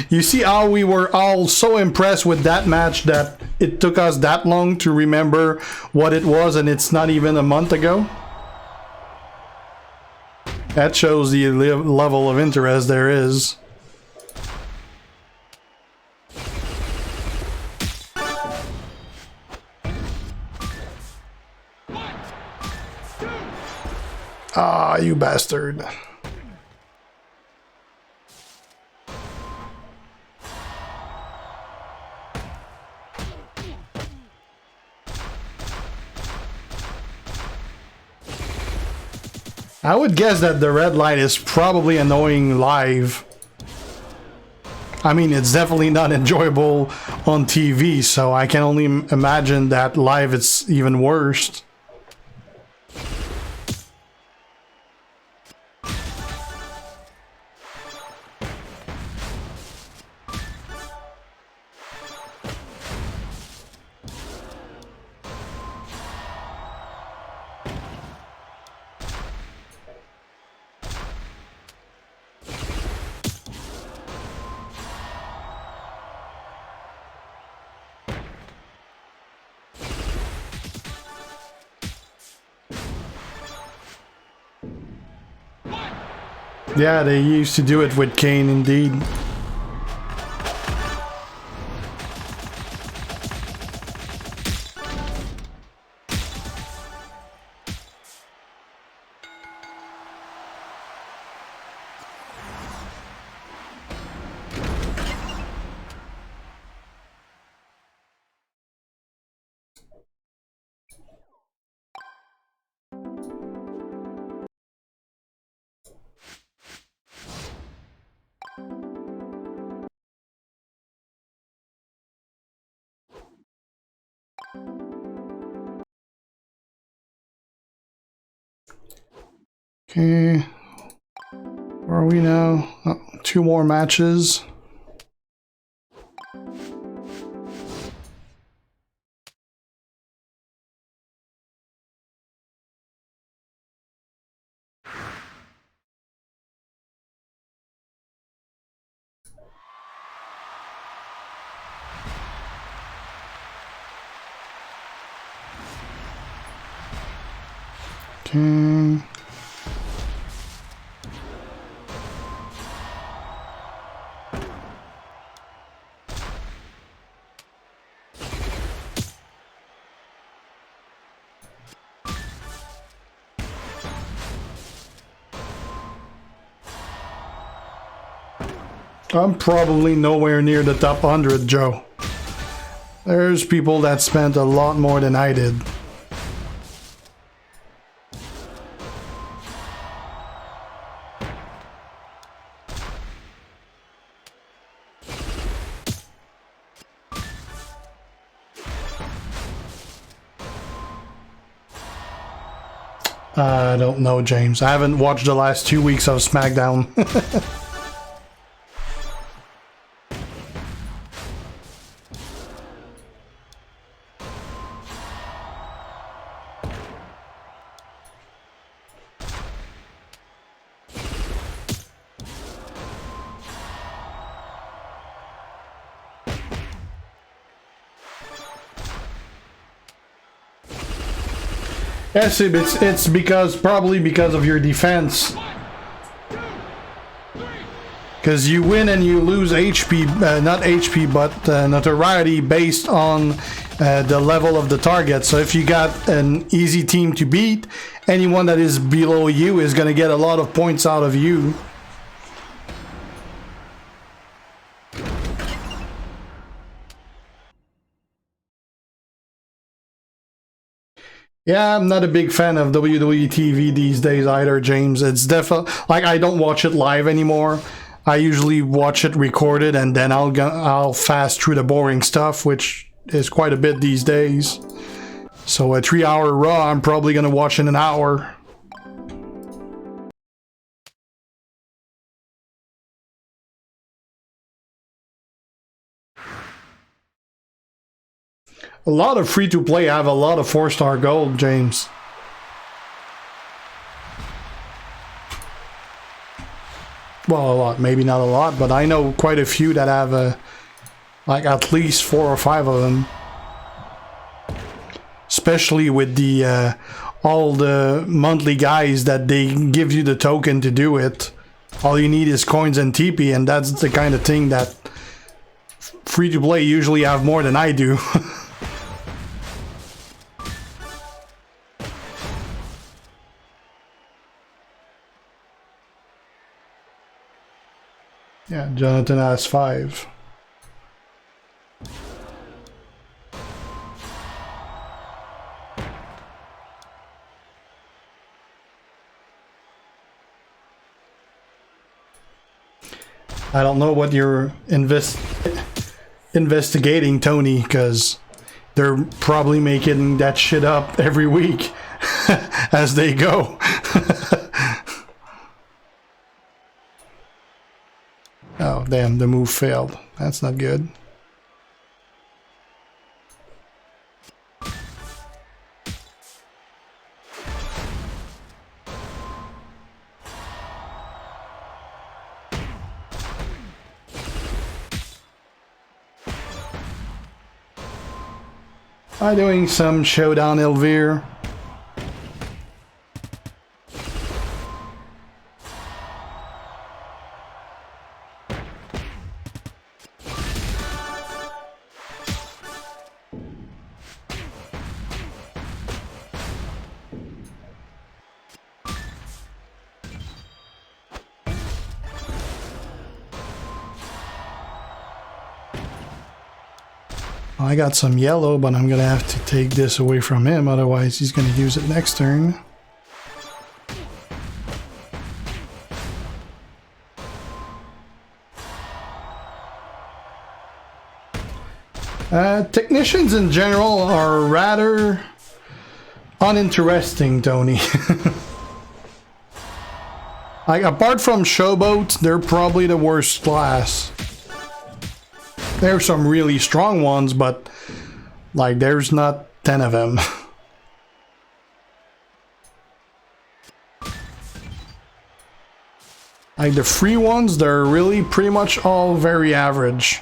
You see how we were all so impressed with that match that it took us that long to remember what it was, and it's not even a month ago? That shows the level of interest there is. Ah, you bastard. I would guess that the red light is probably annoying live. I mean, it's definitely not enjoyable on TV, so I can only imagine that live it's even worse. Yeah, they used to do it with Kane, indeed. Okay. Where are we now? Oh, 2 more matches. Okay. I'm probably nowhere near the top 100, Joe. There's people that spent a lot more than I did. I don't know, James. I haven't watched the last 2 weeks of SmackDown. Yes, it's probably because of your defense. Because you win and you lose HP, not HP, but notoriety based on the level of the target. So if you got an easy team to beat, anyone that is below you is going to get a lot of points out of you. Yeah, I'm not a big fan of WWE TV these days either, James. It's definitely like I don't watch it live anymore. I usually watch it recorded and then I'll fast through the boring stuff, which is quite a bit these days. So a 3-hour Raw, I'm probably gonna watch in an hour. A lot of free-to-play have a lot of 4-star gold, James. Well, a lot, maybe not a lot, but I know quite a few that have like at least 4 or 5 of them. Especially with the all the monthly guys that they give you the token to do it. All you need is coins and TP, and that's the kind of thing that free-to-play usually have more than I do. Yeah, Jonathan has 5. I don't know what you're investigating, Tony, because they're probably making that shit up every week as they go. Oh, damn, the move failed. That's not good. I'm doing some Showdown Elvire. I got some yellow, but I'm gonna have to take this away from him, otherwise he's gonna use it next turn. Technicians in general are rather uninteresting, Tony. Like, apart from Showboat, they're probably the worst class. There are some really strong ones, but like there's not 10 of them. Like the free ones, they're really pretty much all very average.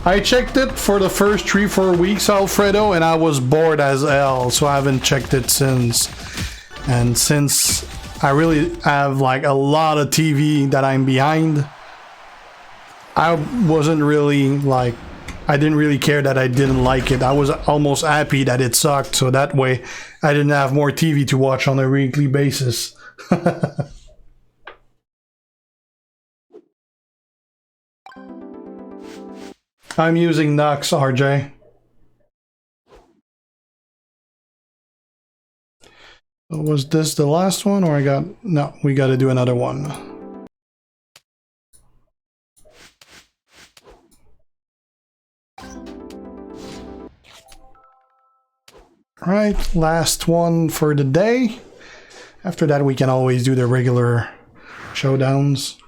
I checked it for the first 3-4 weeks, Alfredo, and I was bored as hell, so I haven't checked it since. And since I really have like a lot of TV that I'm behind, I wasn't really like, I didn't really care that I didn't like it. I was almost happy that it sucked, so that way I didn't have more TV to watch on a weekly basis. I'm using Nux, RJ. Was this the last one, or I got... No, we got to do another one. Alright, last one for the day. After that, we can always do the regular showdowns.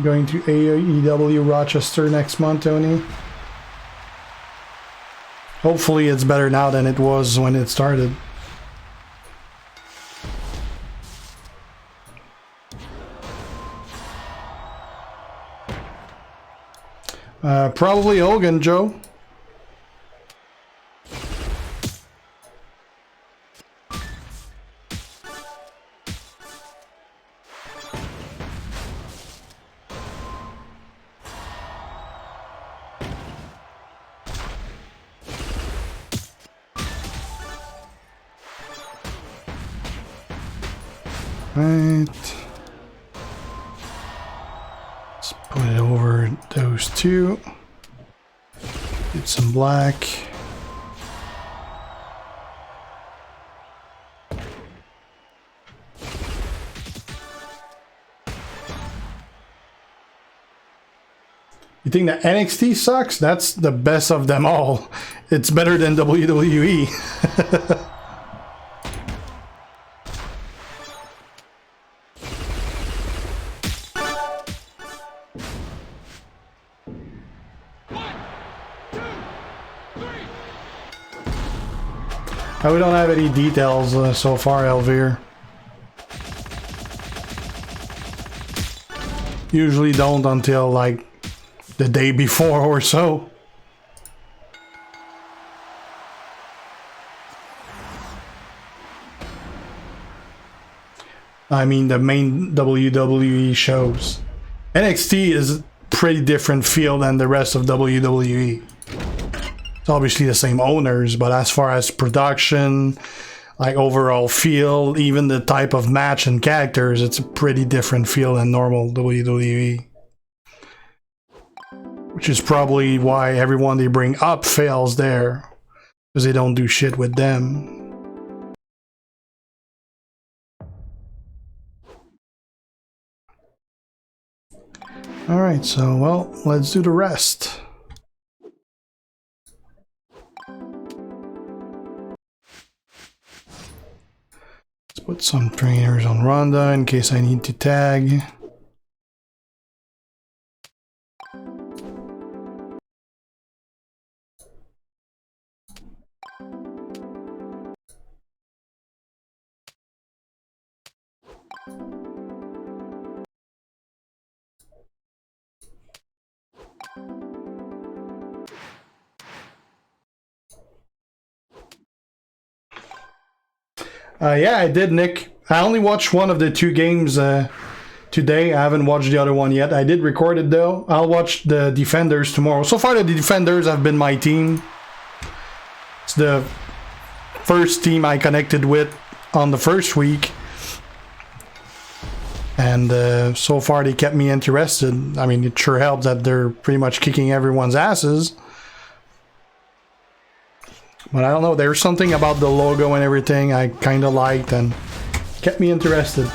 Going to AEW Rochester next month, Tony. Hopefully it's better now than it was when it started. Probably Hogan, Joe. Right. Let's put it over those two. Get some black. You think that NXT sucks? That's the best of them all. It's better than WWE. We don't have any details so far, Elvire. Usually don't until like the day before or so. I mean the main WWE shows. NXT is a pretty different feel than the rest of WWE. It's obviously the same owners, but as far as production, like overall feel, even the type of match and characters, it's a pretty different feel than normal WWE. Which is probably why everyone they bring up fails there, because they don't do shit with them. Alright, so, well, let's do the rest. Put some trainers on Ronda in case I need to tag. Yeah, I did, Nick. I only watched one of the two games today. I haven't watched the other one yet. I did record it though. I'll watch the Defenders tomorrow. So far, the Defenders have been my team. It's the first team I connected with on the first week. And so far, they kept me interested. I mean, it sure helps that they're pretty much kicking everyone's asses. But I don't know, there's something about the logo and everything I kind of liked and kept me interested.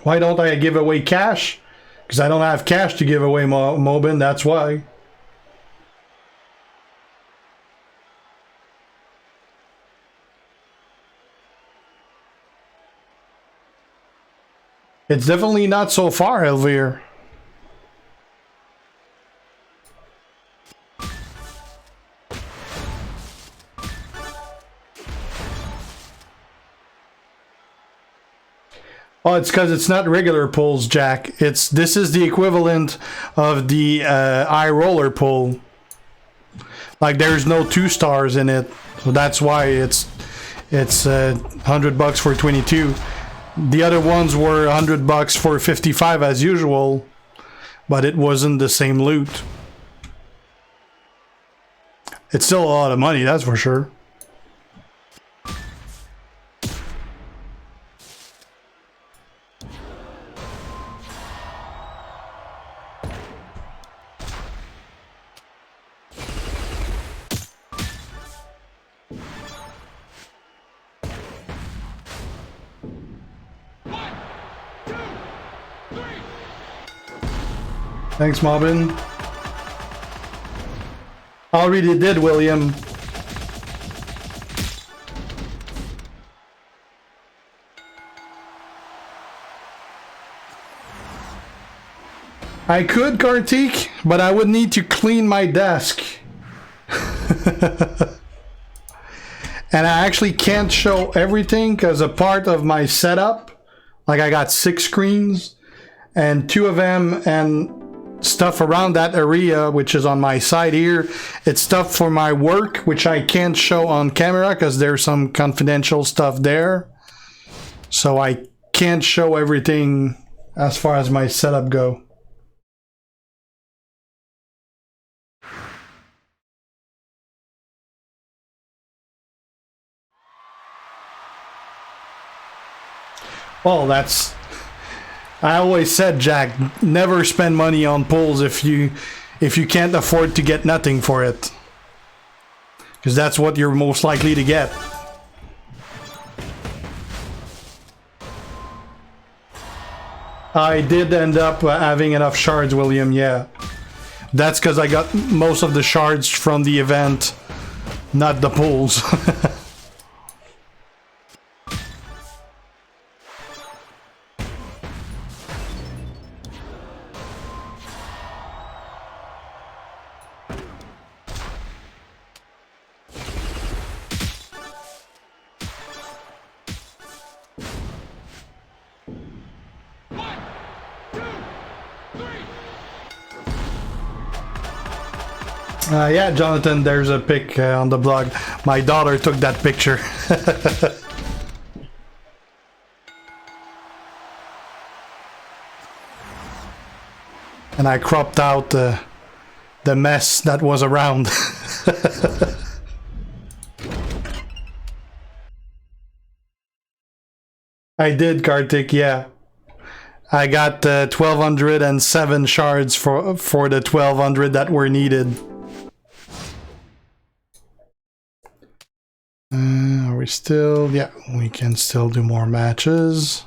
Why don't I give away cash? Because I don't have cash to give away, Mobin, that's why. It's definitely not so far, Elvire. Oh, it's because it's not regular pulls, Jack. This is the equivalent of the eye roller pull. Like there's no 2 stars in it, so that's why it's $100 for 22. The other ones were $100 for 55 as usual, but it wasn't the same loot. It's still a lot of money, that's for sure. Thanks, Mobbin. Already did, William. I could, Kartik, but I would need to clean my desk. And I actually can't show everything because a part of my setup, like I got 6 screens and 2 of them and stuff around that area, which is on my side here. It's stuff for my work, which I can't show on camera because there's some confidential stuff there. So I can't show everything as far as my setup go. Well, that's... I always said, Jack, never spend money on pulls if you can't afford to get nothing for it. Because that's what you're most likely to get. I did end up having enough shards, William, yeah. That's because I got most of the shards from the event, not the pulls. Yeah, Jonathan, there's a pic on the blog. My daughter took that picture. And I cropped out the mess that was around. I did, Kartik, yeah. I got 1,207 shards for the 1,200 that were needed. Are we still? Yeah, we can still do more matches.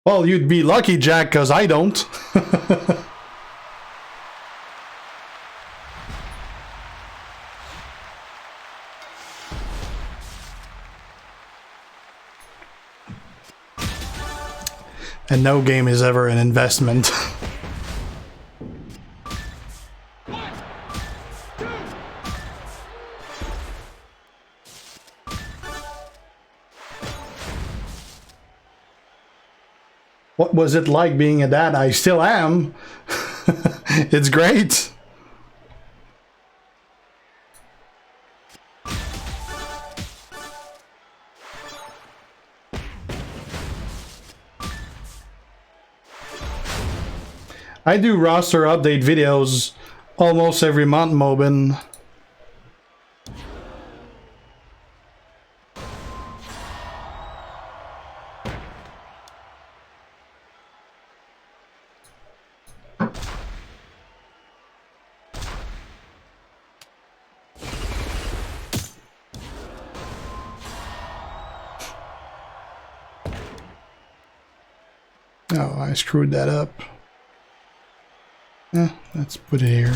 Well, you'd be lucky, Jack, because I don't. And no game is ever an investment. What was it like being a dad? I still am. It's great. I do roster update videos almost every month, Mobin. Oh, I screwed that up. Let's put it here.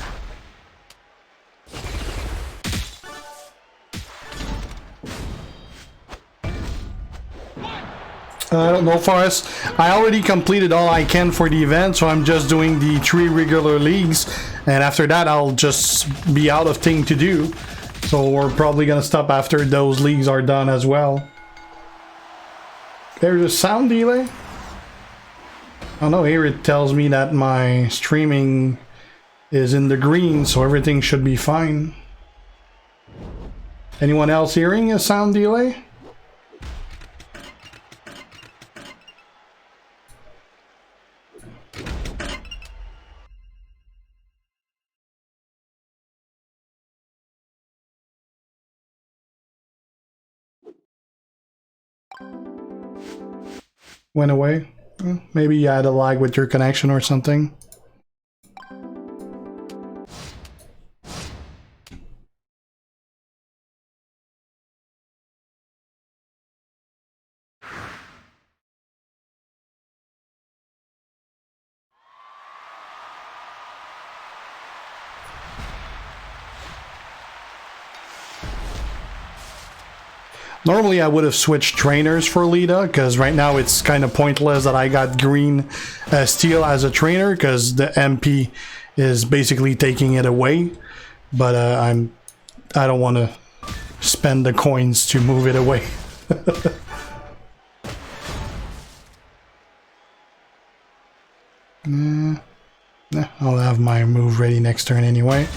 I don't know, Forrest. I already completed all I can for the event, so I'm just doing the 3 regular leagues, and after that I'll just be out of thing to do. So we're probably gonna stop after those leagues are done as well. There's a sound delay? Oh no, here it tells me that my streaming is in the green, so everything should be fine. Anyone else hearing a sound delay? Went away? Maybe you had a lag with your connection or something. Normally I would have switched trainers for Lita, because right now it's kind of pointless that I got green steel as a trainer, because the MP is basically taking it away. But I don't want to spend the coins to move it away. I'll have my move ready next turn anyway.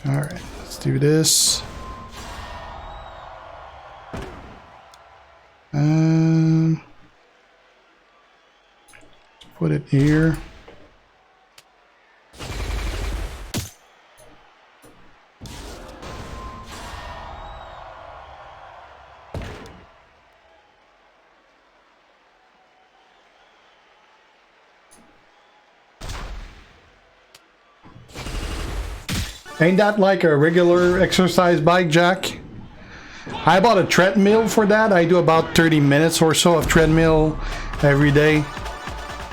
Alright, let's do this. Put it here. Ain't that like a regular exercise bike, Jack? I bought a treadmill for that. I do about 30 minutes or so of treadmill every day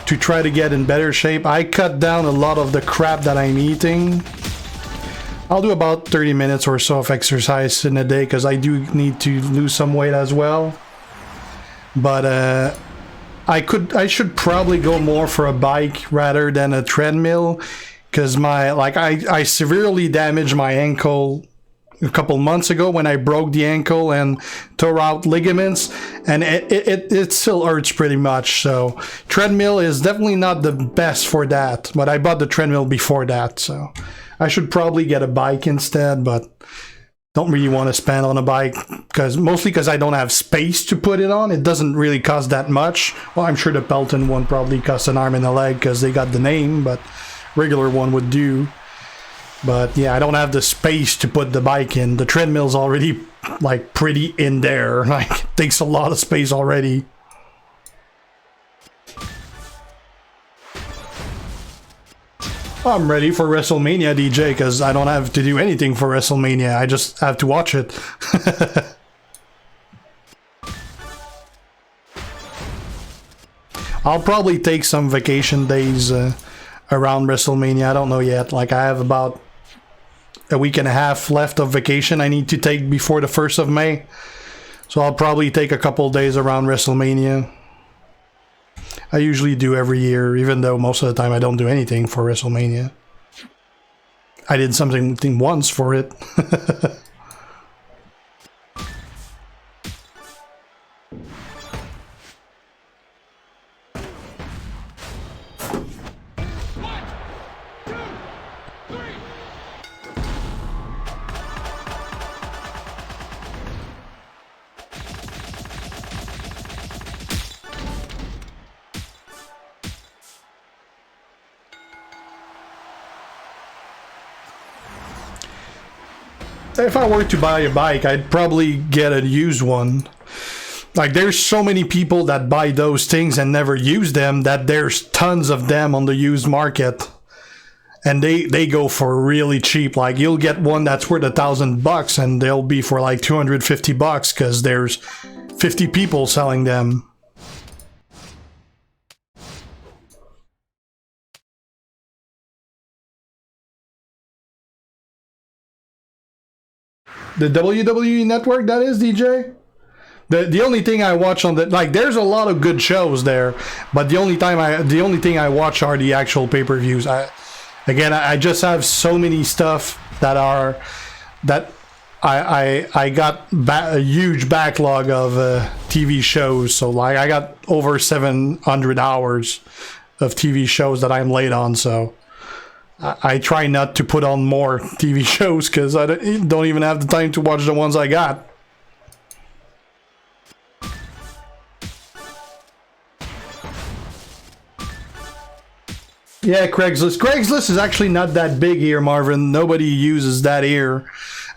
to try to get in better shape. I cut down a lot of the crap that I'm eating. I'll do about 30 minutes or so of exercise in a day because I do need to lose some weight as well. But I should probably go more for a bike rather than a treadmill, because I severely damaged my ankle a couple months ago when I broke the ankle and tore out ligaments, and it still hurts pretty much. So treadmill is definitely not the best for that, but I bought the treadmill before that, so I should probably get a bike instead, but don't really want to spend on a bike, mostly because I don't have space to put it on. It doesn't really cost that much. Well, I'm sure the Pelton one probably costs an arm and a leg because they got the name, but regular one would do. But yeah, I don't have the space to put the bike in. The treadmill's already like pretty in there. Like, it takes a lot of space already. I'm ready for WrestleMania, DJ, because I don't have to do anything for WrestleMania. I just have to watch it. I'll probably take some vacation days around WrestleMania. I don't know yet. Like, I have about a week and a half left of vacation I need to take before the 1st of May. So I'll probably take a couple days around WrestleMania. I usually do every year, even though most of the time I don't do anything for WrestleMania. I did something once for it. if I were to buy a bike, I'd probably get a used one. Like, there's so many people that buy those things and never use them that there's tons of them on the used market. And they go for really cheap. Like, you'll get one that's worth $1,000 and they'll be for like $250 because there's 50 people selling them. The WWE Network, that is, DJ? The only thing I watch on the, like, there's a lot of good shows there, but the only thing I watch are the actual pay-per-views. I just have so many stuff that I got a huge backlog of TV shows. So like I got over 700 hours of TV shows that I'm late on. So I try not to put on more TV shows because I don't even have the time to watch the ones I got. Yeah, Craigslist. Craigslist is actually not that big here, Marvin. Nobody uses that here.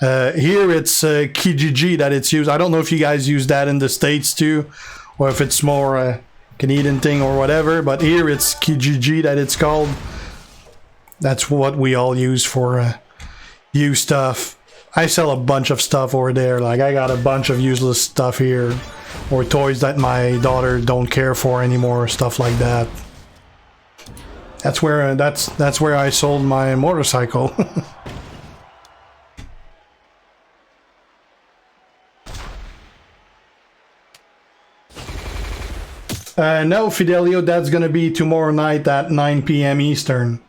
Here it's Kijiji that it's used. I don't know if you guys use that in the States too, or if it's more a Canadian thing or whatever, but here it's Kijiji that it's called. That's what we all use for used stuff. I sell a bunch of stuff over there. Like, I got a bunch of useless stuff here, or toys that my daughter don't care for anymore, stuff like that. That's where I sold my motorcycle. No, Fidelio, that's gonna be tomorrow night at 9 p.m. Eastern.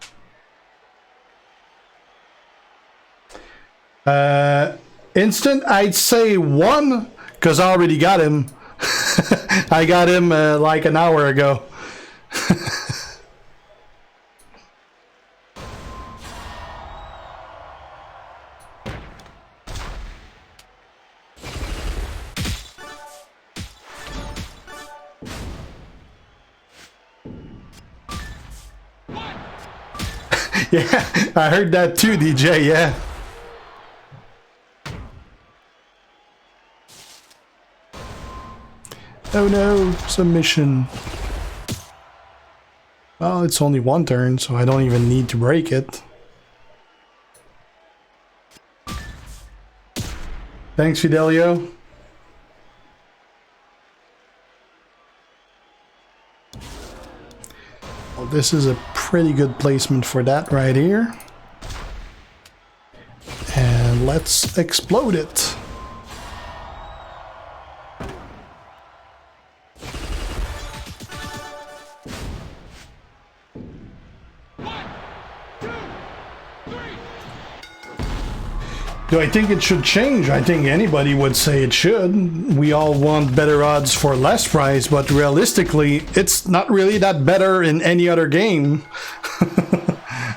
Instant, I'd say 1, because I already got him. I got him like an hour ago. Yeah, I heard that too, DJ, yeah. Oh no, submission. Well, it's only 1 turn, so I don't even need to break it. Thanks, Fidelio. Well, this is a pretty good placement for that right here. And let's explode it. Do I think it should change? I think anybody would say it should. We all want better odds for less price, but realistically, it's not really that better in any other game.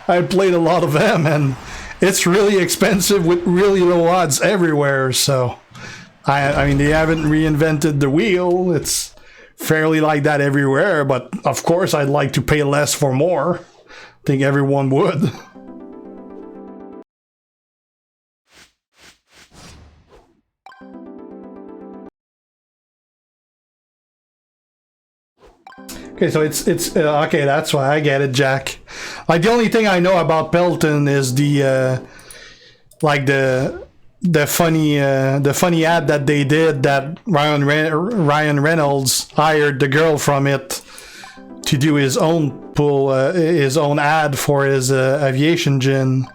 I played a lot of them, and it's really expensive with really low odds everywhere, so... I mean, they haven't reinvented the wheel. It's fairly like that everywhere, but of course I'd like to pay less for more. I think everyone would. Okay, so it's okay. That's why I get it, Jack. Like, the only thing I know about Pelton is the like the funny ad that they did that Ryan Reynolds hired the girl from it to do his own his own ad for his aviation gin.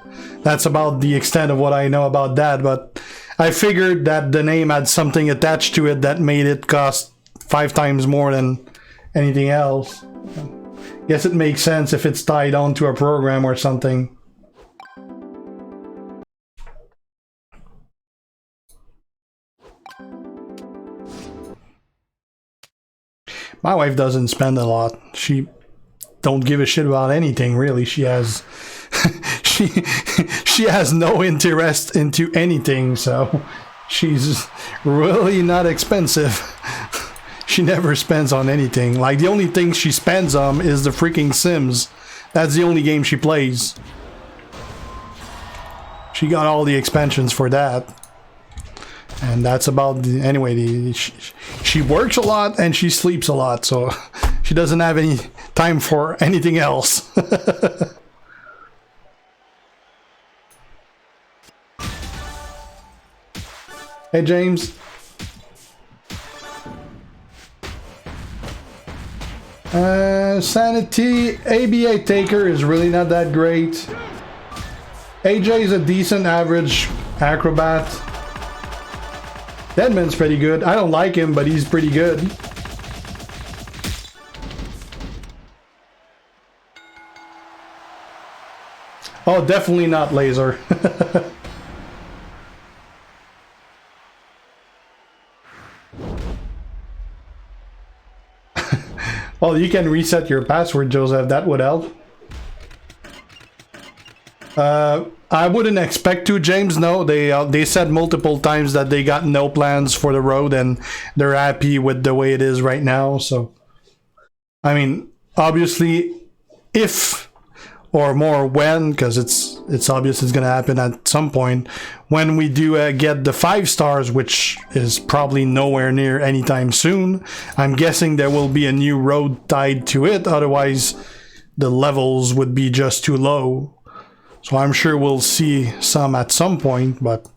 That's about the extent of what I know about that. But I figured that the name had something attached to it that made it cost 5 times more than anything else. Guess it makes sense if it's tied on to a program or something. My wife doesn't spend a lot. She don't give a shit about anything, really. She has she has no interest into anything, so she's really not expensive. She never spends on anything. Like, the only thing she spends on is the freaking Sims. That's the only game she plays. She got all the expansions for that. And that's about the, anyway, she works a lot and she sleeps a lot, so she doesn't have any time for anything else. Hey James. Sanity, ABA Taker is really not that great. AJ is a decent average acrobat. Deadman's pretty good. I don't like him, but he's pretty good. Oh, definitely not laser. Well, you can reset your password, Joseph. That would help. I wouldn't expect to, James. No, they said multiple times that they got no plans for the road and they're happy with the way it is right now. So, I mean, obviously, if or more when, because it's obvious it's gonna happen at some point when we do get the 5 stars, which is probably nowhere near anytime soon. I'm guessing there will be a new road tied to it, otherwise the levels would be just too low. So I'm sure we'll see some at some point, but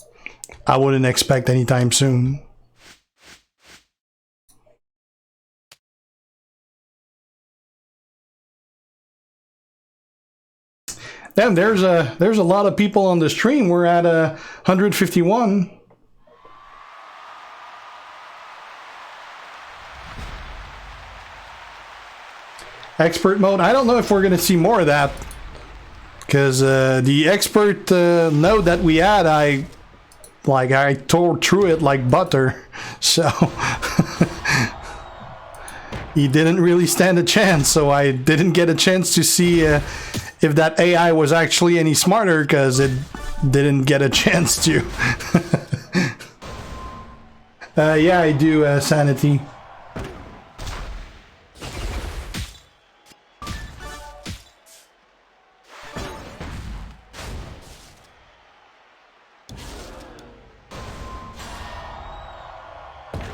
I wouldn't expect anytime soon. Damn, there's a lot of people on the stream. We're at 151. Expert mode. I don't know if we're gonna see more of that, because the expert node that we had, I tore through it like butter, so he didn't really stand a chance. So I didn't get a chance to see if that AI was actually any smarter, because it didn't get a chance to. Yeah, I do, Sanity.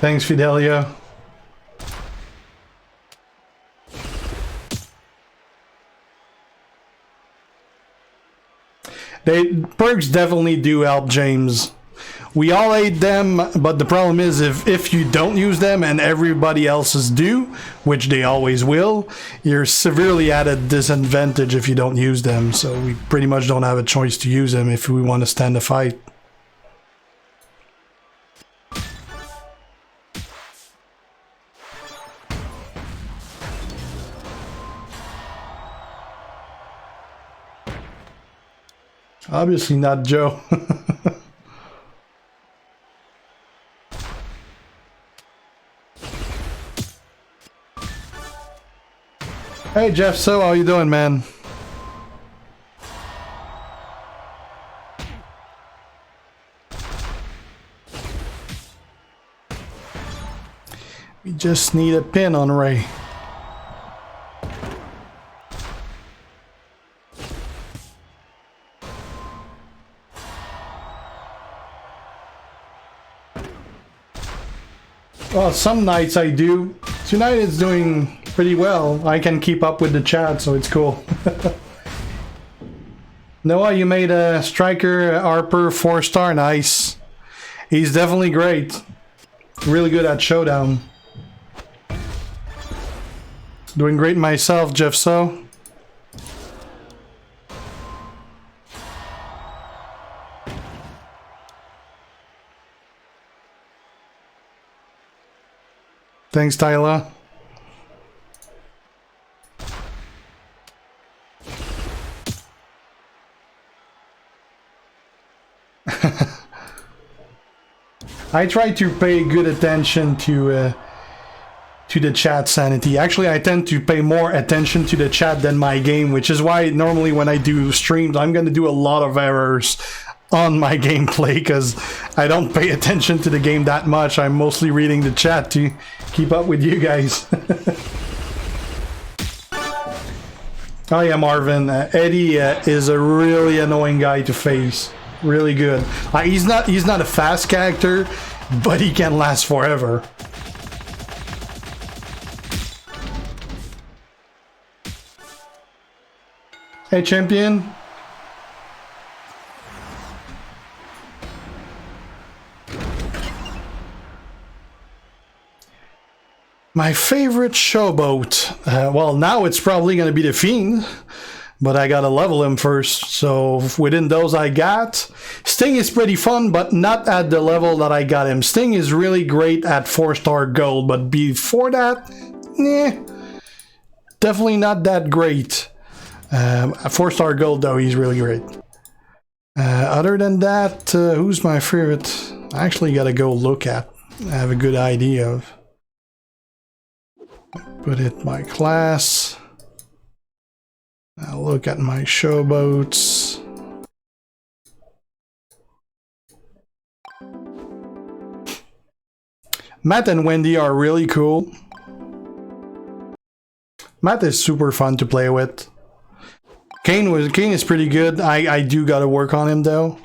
Thanks, Fidelio. Perks definitely do help, James. We all hate them, but the problem is if you don't use them and everybody else's do, which they always will, you're severely at a disadvantage if you don't use them. So we pretty much don't have a choice to use them if we want to stand a fight. Obviously not Joe. Hey Jeff, so how you doing, man? We just need a pin on Ray. Well, some nights I do. Tonight it's doing pretty well. I can keep up with the chat, so it's cool. Noah, you made a striker Harper 4-star. Nice. He's definitely great. Really good at Showdown. Doing great myself, Jeff So. Thanks, Tyler. I try to pay good attention to the chat, Sanity. Actually, I tend to pay more attention to the chat than my game, which is why normally when I do streams, I'm going to do a lot of errors on my gameplay, because I don't pay attention to the game that much. I'm mostly reading the chat to keep up with you guys. Oh yeah, Marvin. Eddie is a really annoying guy to face. Really good. He's not a fast character, but he can last forever. Hey, champion. My favorite showboat. Well, now it's probably going to be the Fiend, but I got to level him first. So within those I got, Sting is pretty fun, but not at the level that I got him. Sting is really great at 4-star gold, but before that, definitely not that great. 4-star gold though, he's really great. Other than that, who's my favorite? I actually got to go look at. I have a good idea of. Put it my class. I'll look at my showboats. Matt and Wendy are really cool. Matt is super fun to play with. Kane is pretty good. I do gotta work on him though.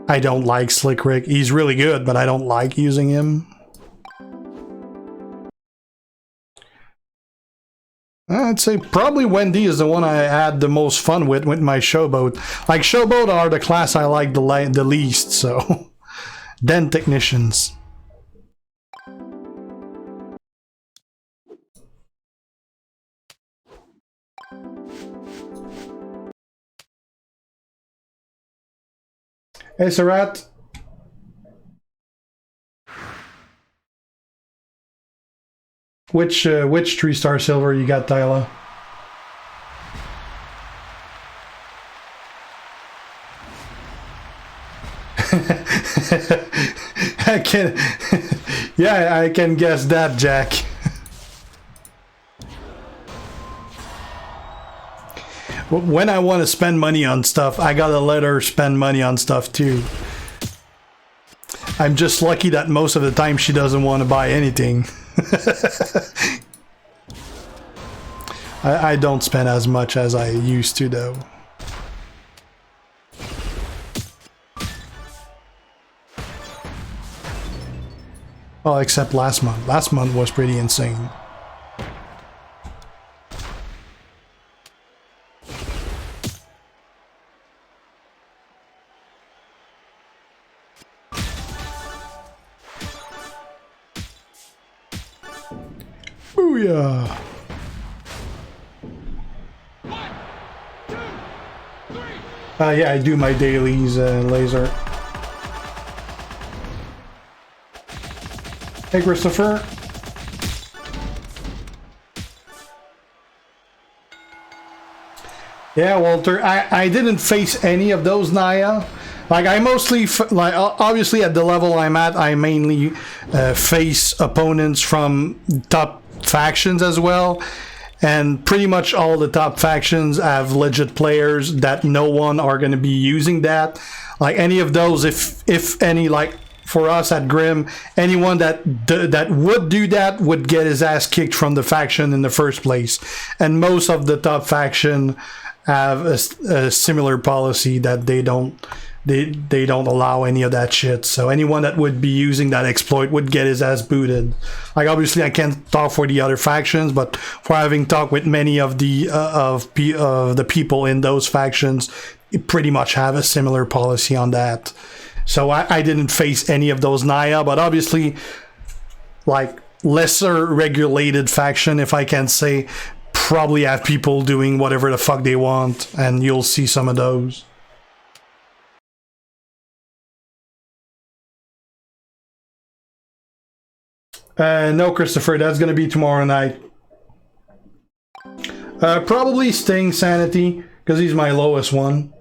I don't like Slick Rick. He's really good, but I don't like using him. I'd say probably Wendy is the one I had the most fun with my showboat. Like, showboat are the class I like the least, so. Then technicians. Hey, Sarat. Which 3-star silver you got, Tyler? I can, yeah, I can guess that, Jack. When I want to spend money on stuff, I gotta let her spend money on stuff too. I'm just lucky that most of the time she doesn't want to buy anything. I don't spend as much as I used to though. Well, except last month. Last month was pretty insane. Booyah! 1, 2, 3. Yeah, I do my dailies, laser. Hey, Christopher. Yeah, Walter, I didn't face any of those Naya. Like, I mostly, like, obviously at the level I'm at, I mainly face opponents from top factions as well. And pretty much all the top factions have legit players that no one are going to be using that. Like, any of those, if any, like, for us at Grim, anyone that would do that would get his ass kicked from the faction in the first place. And most of the top faction have a similar policy that they don't allow any of that shit. So anyone that would be using that exploit would get his ass booted. Like, obviously I can't talk for the other factions, but for having talked with many of the people in those factions, pretty much have a similar policy on that. So I didn't face any of those Naya, but obviously, like, lesser regulated faction, if I can say, probably have people doing whatever the fuck they want, and you'll see some of those. No, Christopher, that's gonna be tomorrow night. Probably Sting Sanity, because he's my lowest one.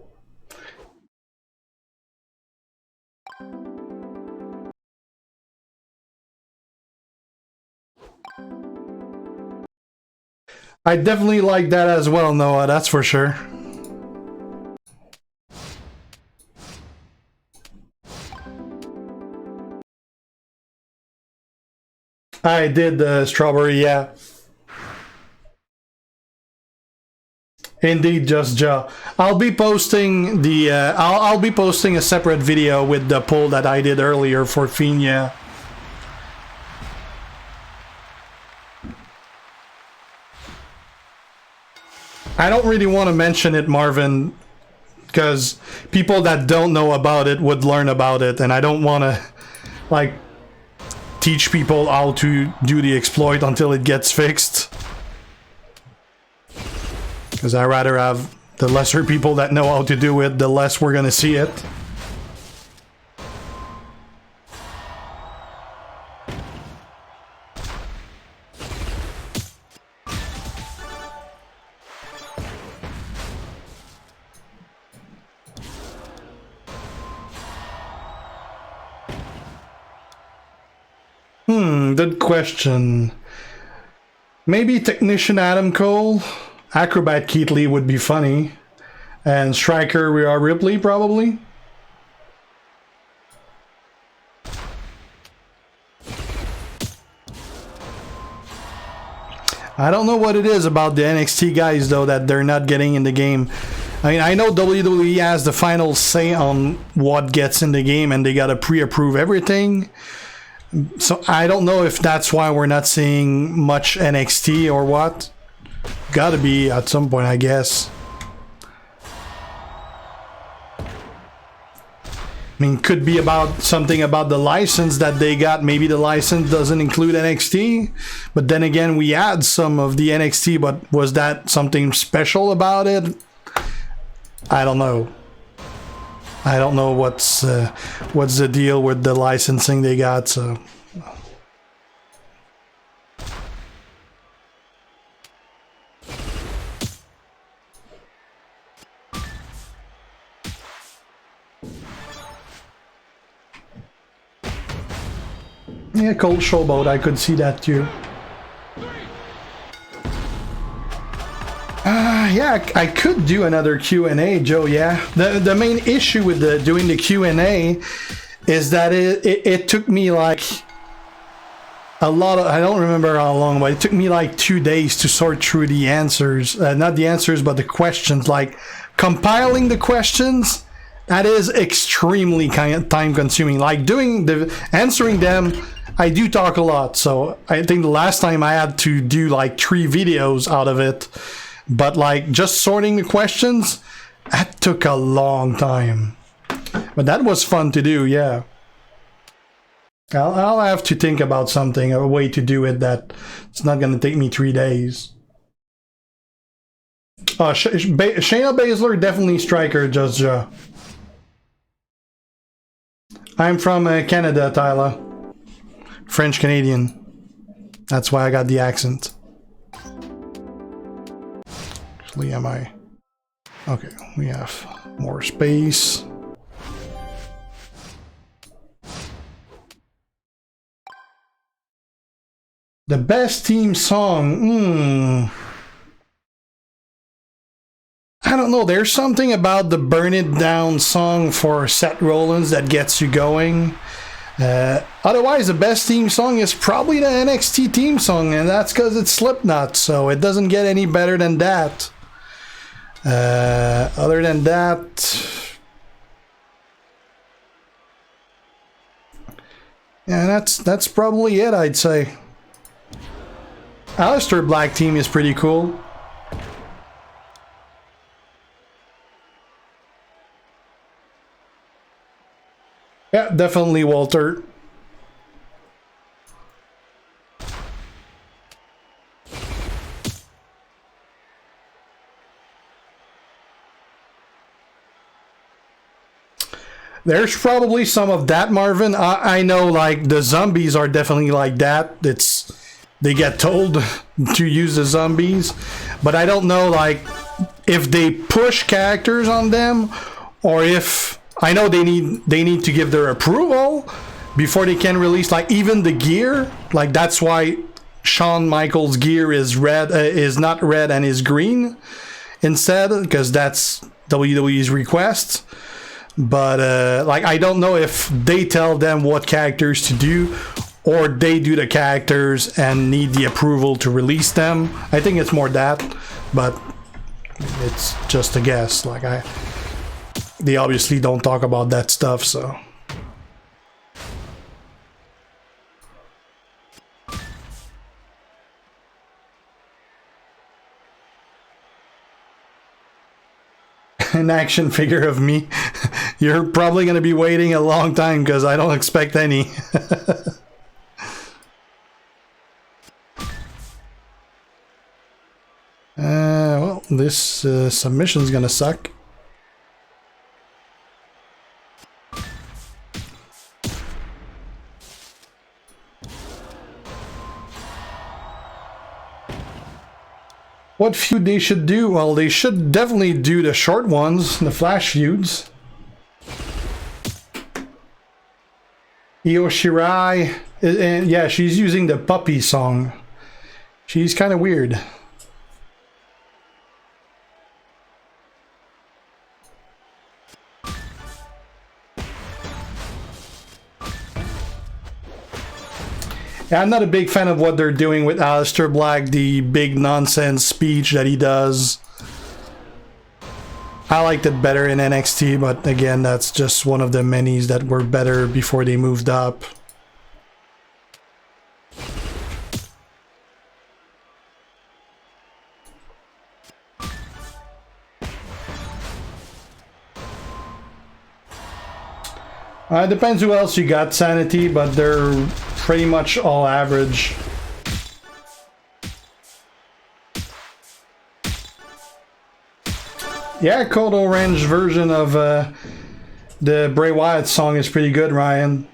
I definitely like that as well, Noah, that's for sure. I did the strawberry, yeah. Indeed, Just Ja. I'll be posting the I'll be posting a separate video with the poll that I did earlier for Fiend. Yeah. I don't really want to mention it, Marvin, because people that don't know about it would learn about it, and I don't want to like teach people how to do the exploit until it gets fixed. Because I rather have the lesser people that know how to do it, the less we're gonna see it. Good question. Maybe Technician Adam Cole. Acrobat Keith Lee would be funny. And Striker Rhea Ripley, probably. I don't know what it is about the NXT guys, though, that they're not getting in the game. I mean, I know WWE has the final say on what gets in the game, and they gotta pre-approve everything. So I don't know if that's why we're not seeing much NXT or what. Gotta be at some point, I guess. I mean, could be about something about the license that they got. Maybe the license doesn't include NXT, but then again, we add some of the NXT, but was that something special about it? I don't know. I don't know what's the deal with the licensing they got, so. Yeah, Cold Showboat, I could see that too. Yeah, I could do another Q&A, Joe, yeah. The main issue with doing the Q&A is that it took me like a lot of, I don't remember how long, but it took me like 2 days to sort through the answers. Not the answers, but the questions. Like, compiling the questions, that is extremely time consuming. Like, answering them, I do talk a lot. So I think the last time I had to do like 3 videos out of it. But like just sorting the questions, that took a long time. But that was fun to do, yeah. I'll have to think about something, a way to do it that it's not going to take me 3 days. Shayna Baszler, definitely Striker, Just Ja. I'm from Canada, Tyler. French Canadian. That's why I got the accent. Am I? Okay, we have more space. The best team song? I don't know. There's something about the Burn It Down song for Seth Rollins that gets you going. Otherwise, the best theme song is probably the NXT theme song, and that's because it's Slipknot, so it doesn't get any better than that. Other than that, yeah, that's probably it, I'd say. Aleister Black team is pretty cool. Yeah, definitely Walter. There's probably some of that, Marvin. I know, like, the zombies are definitely like that. They get told to use the zombies, but I don't know, like, if they push characters on them, or if I know they need to give their approval before they can release, like, even the gear. Like, that's why Shawn Michaels' gear is red, is not red, and is green instead, because that's WWE's request. But like, I don't know if they tell them what characters to do, or they do the characters and need the approval to release them. I think it's more that, but It's just a guess. Like they obviously don't talk about that stuff, so. An action figure of me. You're probably going to be waiting a long time because I don't expect any. Well, this submission's going to suck. What feud they should do? Well, they should definitely do the short ones, the flash feuds. Io Shirai, and yeah, she's using the puppy song. She's kind of weird. I'm not a big fan of what they're doing with Aleister Black, the big nonsense speech that he does. I liked it better in NXT, but again, that's just one of the manys that were better before they moved up. It depends who else you got, Sanity, but they're pretty much all average. Yeah, Code Orange version of the Bray Wyatt song is pretty good, Ryan.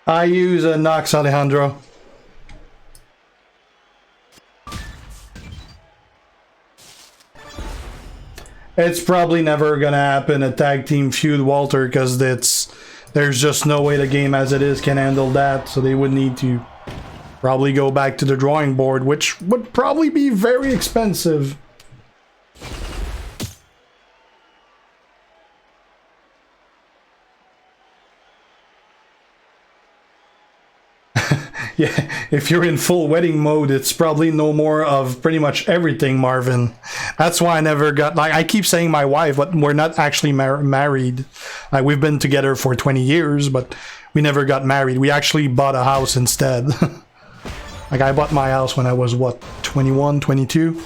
I use Nox Alejandro. It's probably never gonna happen, a tag team feud, Walter, because there's just no way the game as it is can handle that, so they would need to probably go back to the drawing board, which would probably be very expensive. Yeah, if you're in full wedding mode, it's probably no more of pretty much everything, Marvin. That's why I never got, like, I keep saying my wife, but we're not actually married. Like, we've been together for 20 years, but we never got married. We actually bought a house instead. Like, I bought my house when I was, what, 21, 22?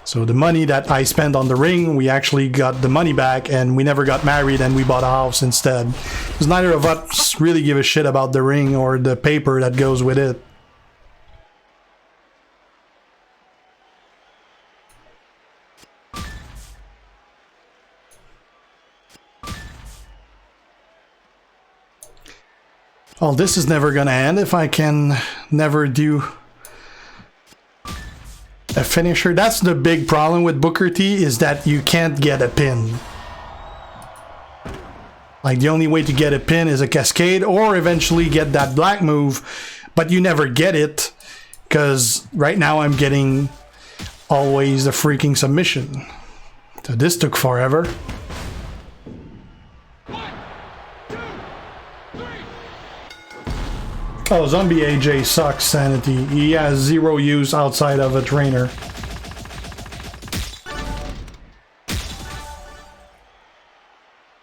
So the money that I spent on the ring, we actually got the money back, and we never got married, and we bought a house instead. Because neither of us really give a shit about the ring or the paper that goes with it. Oh, this is never gonna end if I can never do a finisher. That's the big problem with Booker T, is that you can't get a pin. Like, the only way to get a pin is a cascade or eventually get that black move, but you never get it because right now I'm getting always the freaking submission. So this took forever. 1, 2, 3. Oh, Zombie AJ sucks, Sanity. He has zero use outside of a trainer.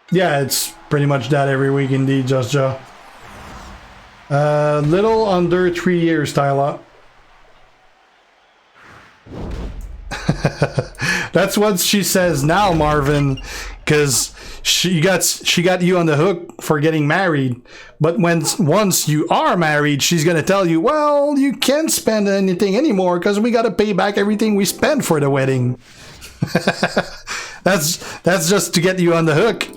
Yeah, it's pretty much that every week indeed, Just Joe. Little under 3 years, Tyler. That's what she says now, Marvin, because she got you on the hook for getting married. But once you are married, she's gonna tell you, well, you can't spend anything anymore because we gotta pay back everything we spent for the wedding. That's just to get you on the hook.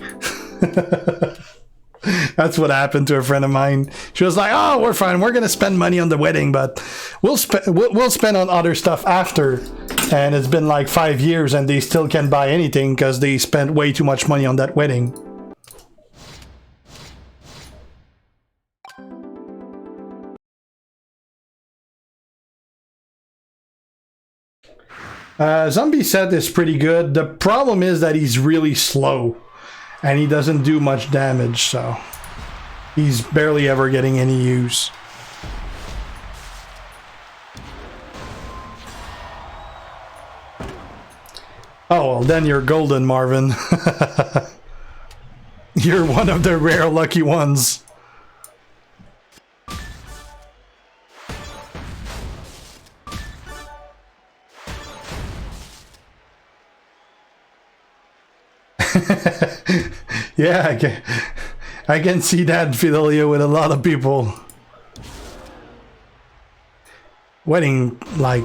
That's what happened to a friend of mine. She was like, "Oh, we're fine. We're gonna spend money on the wedding, but we'll spend on other stuff after." And it's been like 5 years, and they still can't buy anything because they spent way too much money on that wedding. Zombie set is pretty good. The problem is that he's really slow and he doesn't do much damage, so he's barely ever getting any use. Oh, well, then you're golden, Marvin. You're one of the rare lucky ones. Yeah, I can see that, Fidelio, with a lot of people. Wedding, like,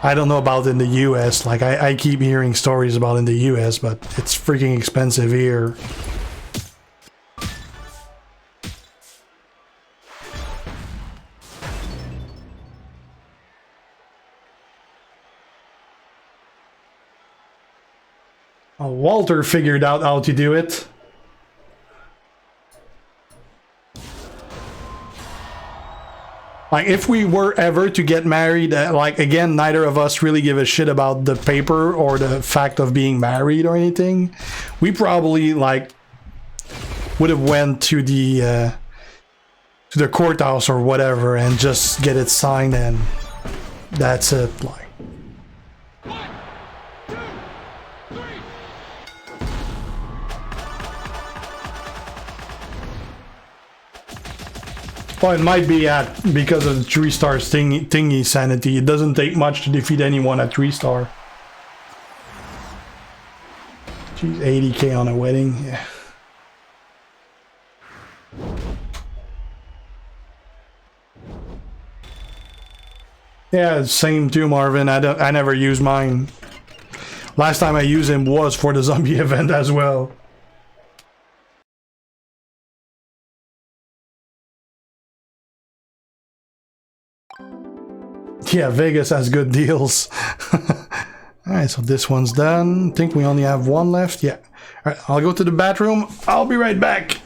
I don't know about in the US. Like, I keep hearing stories about in the US, but it's freaking expensive here. Oh, Walter figured out how to do it. Like, if we were ever to get married, like, again, neither of us really give a shit about the paper or the fact of being married or anything. We probably, like, would have went to the courthouse or whatever and just get it signed, and that's it. Like, 1, 2, 3. well, it might be because of the 3-star thingy sanity. It doesn't take much to defeat anyone at 3-star. Jeez, 80k on a wedding. Yeah. Yeah, same too, Marvin. I never use mine. Last time I used him was for the zombie event as well. Yeah, Vegas has good deals. Alright, so this one's done. I think we only have one left. Yeah. Alright, I'll go to the bathroom. I'll be right back.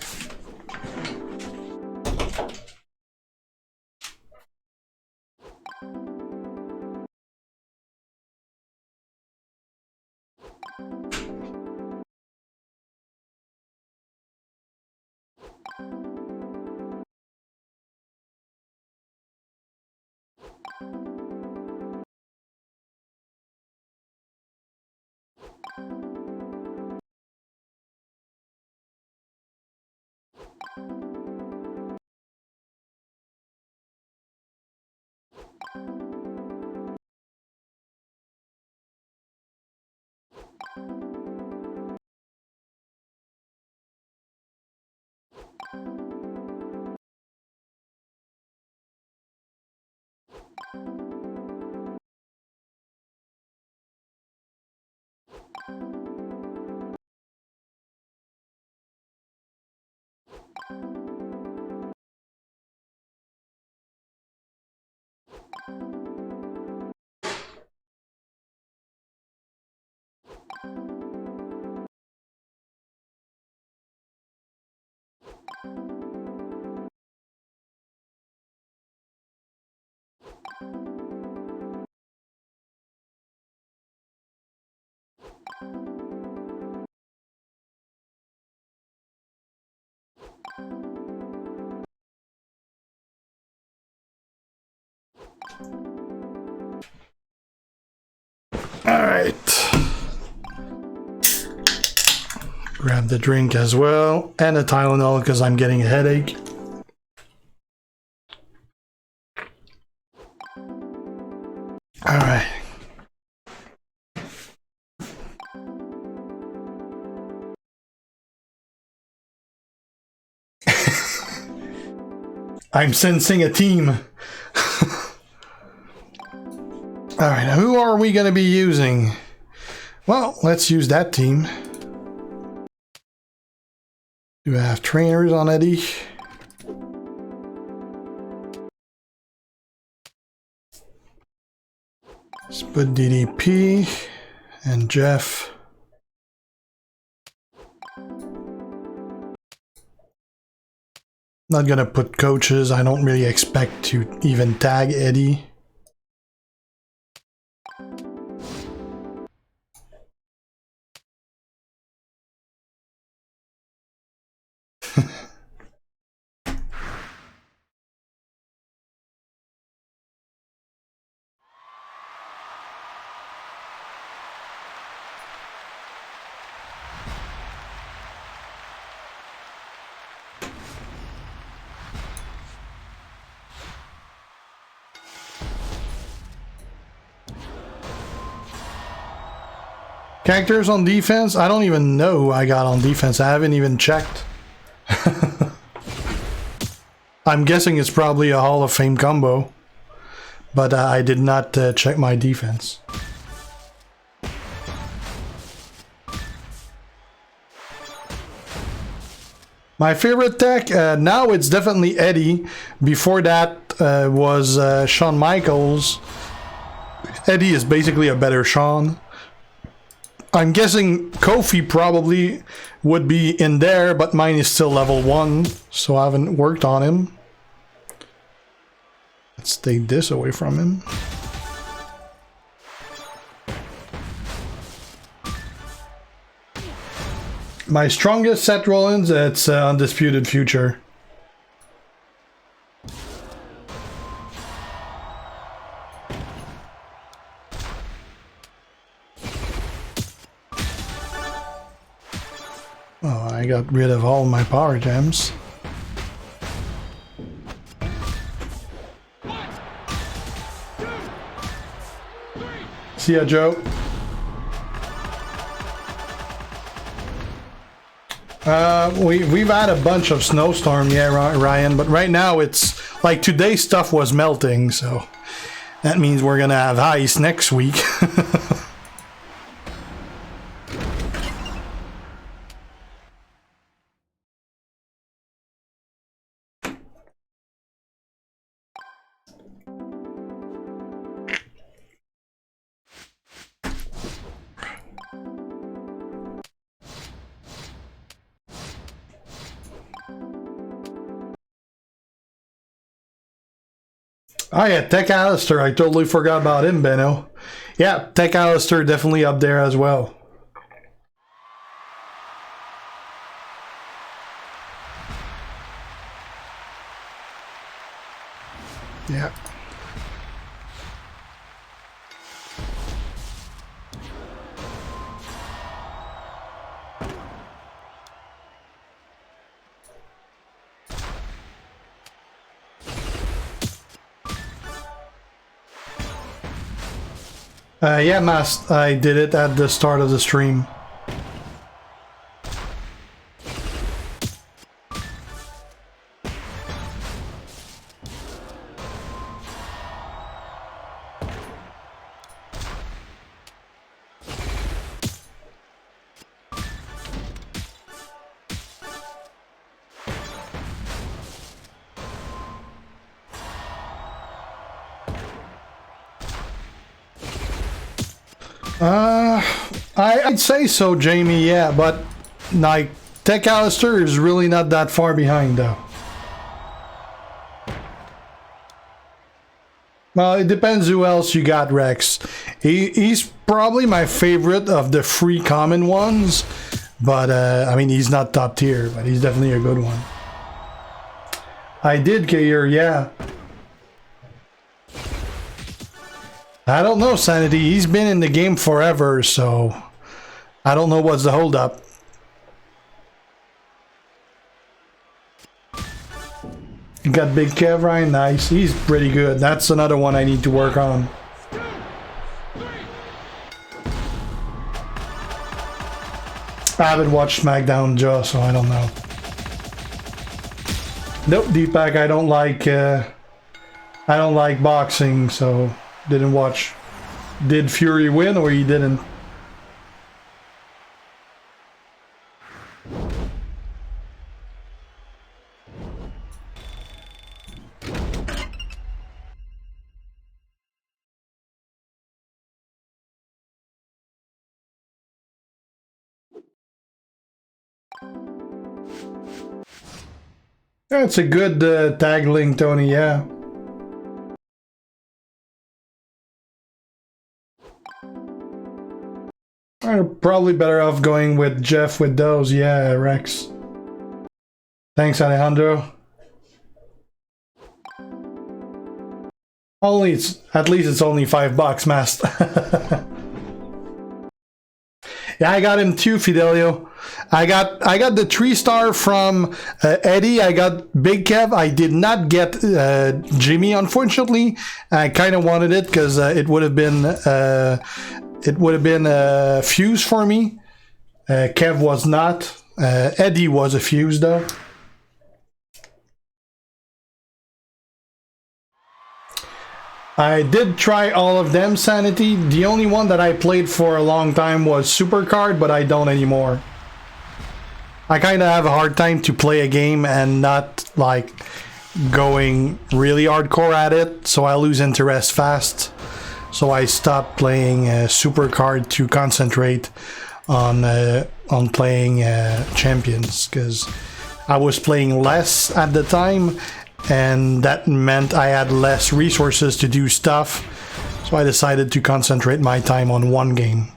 Alright. Grab the drink as well, and a Tylenol because I'm getting a headache. Alright. I'm sensing a team. Alright, who are we going to be using? Well, let's use that team. Do I have trainers on Eddie? Let's put DDP and Jeff. Not gonna put coaches. I don't really expect to even tag Eddie. Characters on defense? I don't even know who I got on defense. I haven't even checked. I'm guessing it's probably a Hall of Fame combo. But I did not check my defense. My favorite tech, now it's definitely Eddie. Before that was Shawn Michaels. Eddie is basically a better Shawn. I'm guessing Kofi probably would be in there, but mine is still level 1, so I haven't worked on him. Let's take this away from him. My strongest Seth Rollins, it's Undisputed Future. Oh, I got rid of all my power gems. See ya, Joe. We've had a bunch of snowstorm, yeah, Ryan, but right now it's like today's stuff was melting, so that means we're gonna have ice next week. Oh yeah, Tech Alistair. I totally forgot about him, Benno. Yeah, Tech Alistair definitely up there as well. Yeah. Yeah, Mast, I did it at the start of the stream. I'd say so, Jamie, yeah, but like Tech Alistair is really not that far behind though. Well, it depends who else you got, Rex. He's probably my favorite of the free common ones, but I mean, he's not top tier, but he's definitely a good one. I did, Kayer, yeah. I don't know, Sanity. He's been in the game forever, so I don't know what's the holdup. You got Big Kev, Ryan. Nice. He's pretty good. That's another one I need to work on. I haven't watched SmackDown, Joe, so I don't know. Nope, Deepak. I don't like boxing, so didn't watch. Did Fury win or he didn't? That's a good tag link, Tony, yeah. I'm probably better off going with Jeff with those, yeah, Rex. Thanks, Alejandro. At least it's only $5, Mast. Yeah, I got him too, Fidelio. I got the 3-star from Eddie. I got Big Kev. I did not get Jimmy, unfortunately. I kind of wanted it because it would have been it would have been a fuse for me. Kev was not. Eddie was a fuse though. I did try all of them, Sanity. The only one that I played for a long time was Supercard, but I don't anymore. I kind of have a hard time to play a game and not like going really hardcore at it, so I lose interest fast. So I stopped playing Supercard to concentrate on playing Champions, because I was playing less at the time, and that meant I had less resources to do stuff, so I decided to concentrate my time on one game.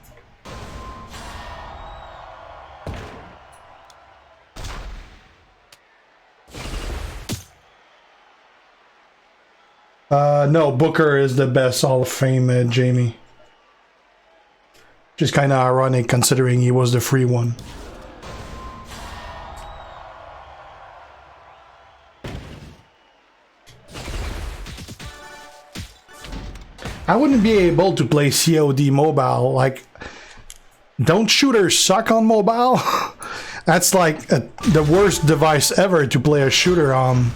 No, Booker is the best Hall of Fame, Jamie. Just kind of ironic considering he was the free one. I wouldn't be able to play COD mobile. Like, don't shooters suck on mobile? That's like the worst device ever to play a shooter on.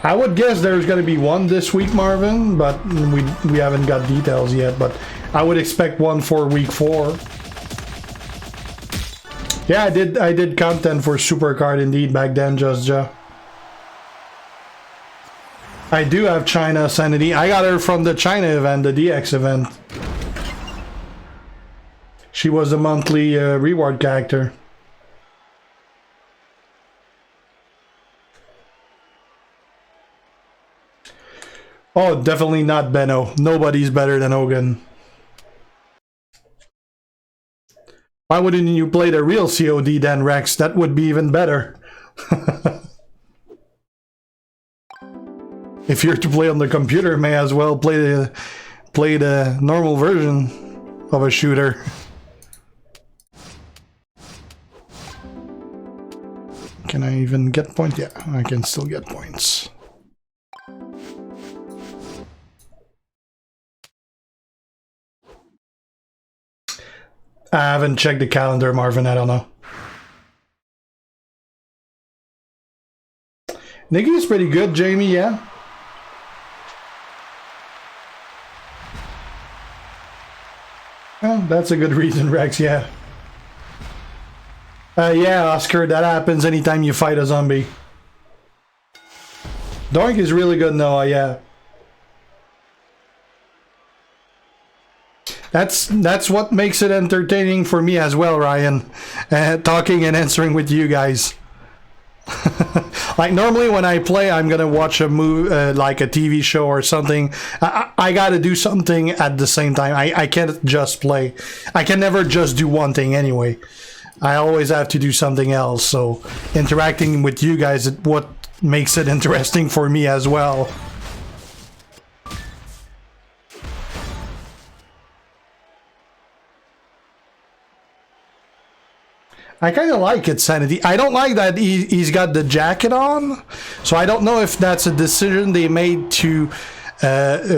I would guess there's going to be one this week, Marvin, but we haven't got details yet. But I would expect one for week 4. Yeah, I did content for Supercard indeed back then, Just Ja. I do have China Sanity. I got her from the China event, the DX event. She was a monthly reward character. Oh, definitely not Benno. Nobody's better than Hogan. Why wouldn't you play the real COD then, Rex? That would be even better. If you're to play on the computer, may as well play the normal version of a shooter. Can I even get points? Yeah, I can still get points. I haven't checked the calendar, Marvin. I don't know. Nikki is pretty good, Jamie, yeah. Well, that's a good reason, Rex, yeah. Yeah, Oscar, that happens anytime you fight a zombie. Doink is really good, Noah, yeah. That's what makes it entertaining for me as well, Ryan. Talking and answering with you guys. Like normally when I play, I'm gonna watch a movie, like a TV show or something. I gotta do something at the same time. I can't just play. I can never just do one thing anyway. I always have to do something else. So interacting with you guys is what makes it interesting for me as well. I kind of like it, Sanity. I don't like that he's got the jacket on, so I don't know if that's a decision they made to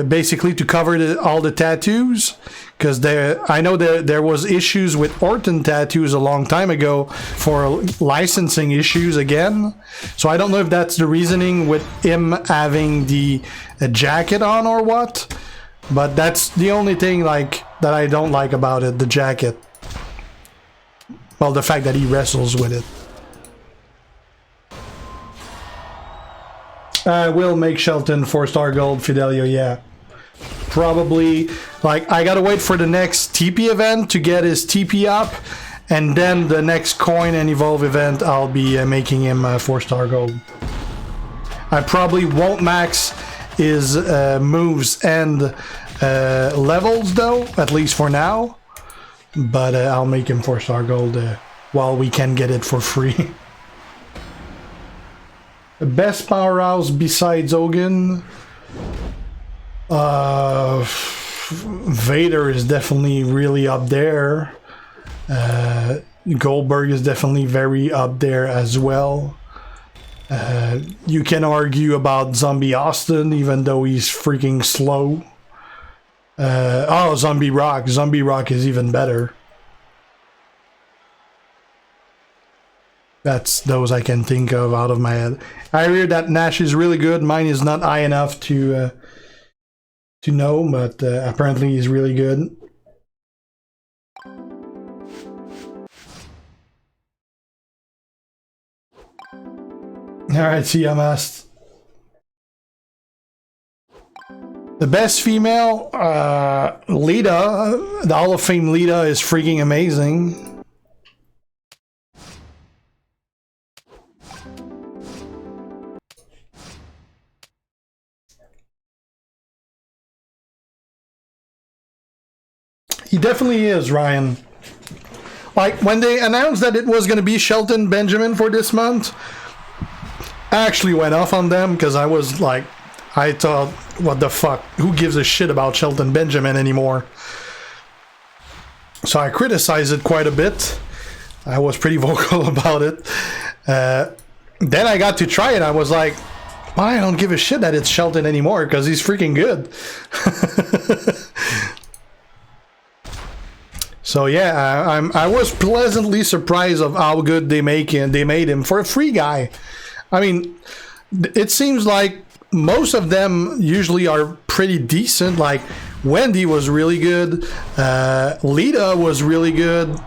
basically to cover all the tattoos, because I know there was issues with Orton tattoos a long time ago for licensing issues again, so I don't know if that's the reasoning with him having the jacket on or what, but that's the only thing like that I don't like about it, the jacket. Well, the fact that he wrestles with it. Will make Shelton 4-star gold, Fidelio, yeah. Probably, like, I gotta wait for the next TP event to get his TP up, and then the next coin and evolve event, I'll be making him 4-star gold. I probably won't max his moves and levels, though, at least for now. But I'll make him 4-star gold while we can get it for free. The best powerhouse besides Hogan? Vader is definitely really up there. Goldberg is definitely very up there as well. You can argue about Zombie Austin, even though he's freaking slow. Oh, Zombie Rock. Zombie Rock is even better. That's those I can think of out of my head. I hear that Nash is really good. Mine is not high enough to know, but apparently he's really good. Alright, CMS. The best female, Lita. The Hall of Fame Lita is freaking amazing. He definitely is, Ryan. Like, when they announced that it was going to be Shelton Benjamin for this month, I actually went off on them because I was like, I thought, what the fuck? Who gives a shit about Shelton Benjamin anymore? So I criticized it quite a bit. I was pretty vocal about it. Then I got to try it. I was like, well, I don't give a shit that it's Shelton anymore because he's freaking good. So yeah, I was pleasantly surprised of how good they made him for a free guy. I mean, it seems like most of them usually are pretty decent. Like Wendy was really good, Lita was really good.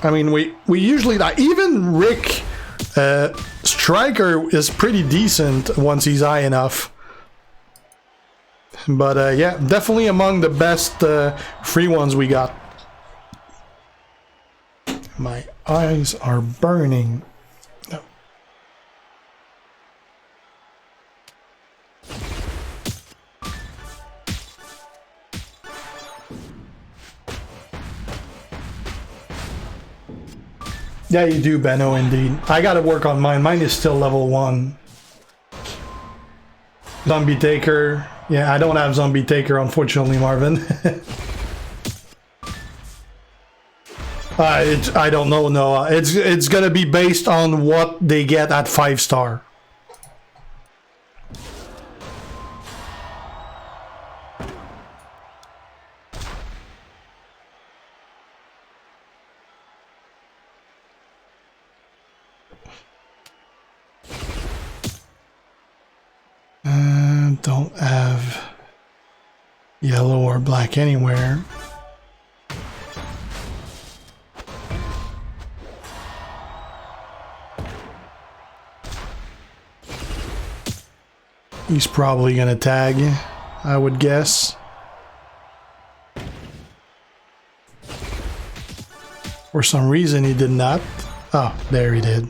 I mean, we usually like even Rick Stryker is pretty decent once he's high enough. But yeah, definitely among the best free ones we got. My eyes are burning. No. Yeah, you do, Benno, indeed. I gotta work on mine. Mine is still level 1. Zombie Taker. Yeah, I don't have Zombie Taker, unfortunately, Marvin. I don't know, Noah. It's gonna be based on what they get at 5-star. Don't have yellow or black anywhere. He's probably gonna tag, I would guess. For some reason he did not. Oh, there he did.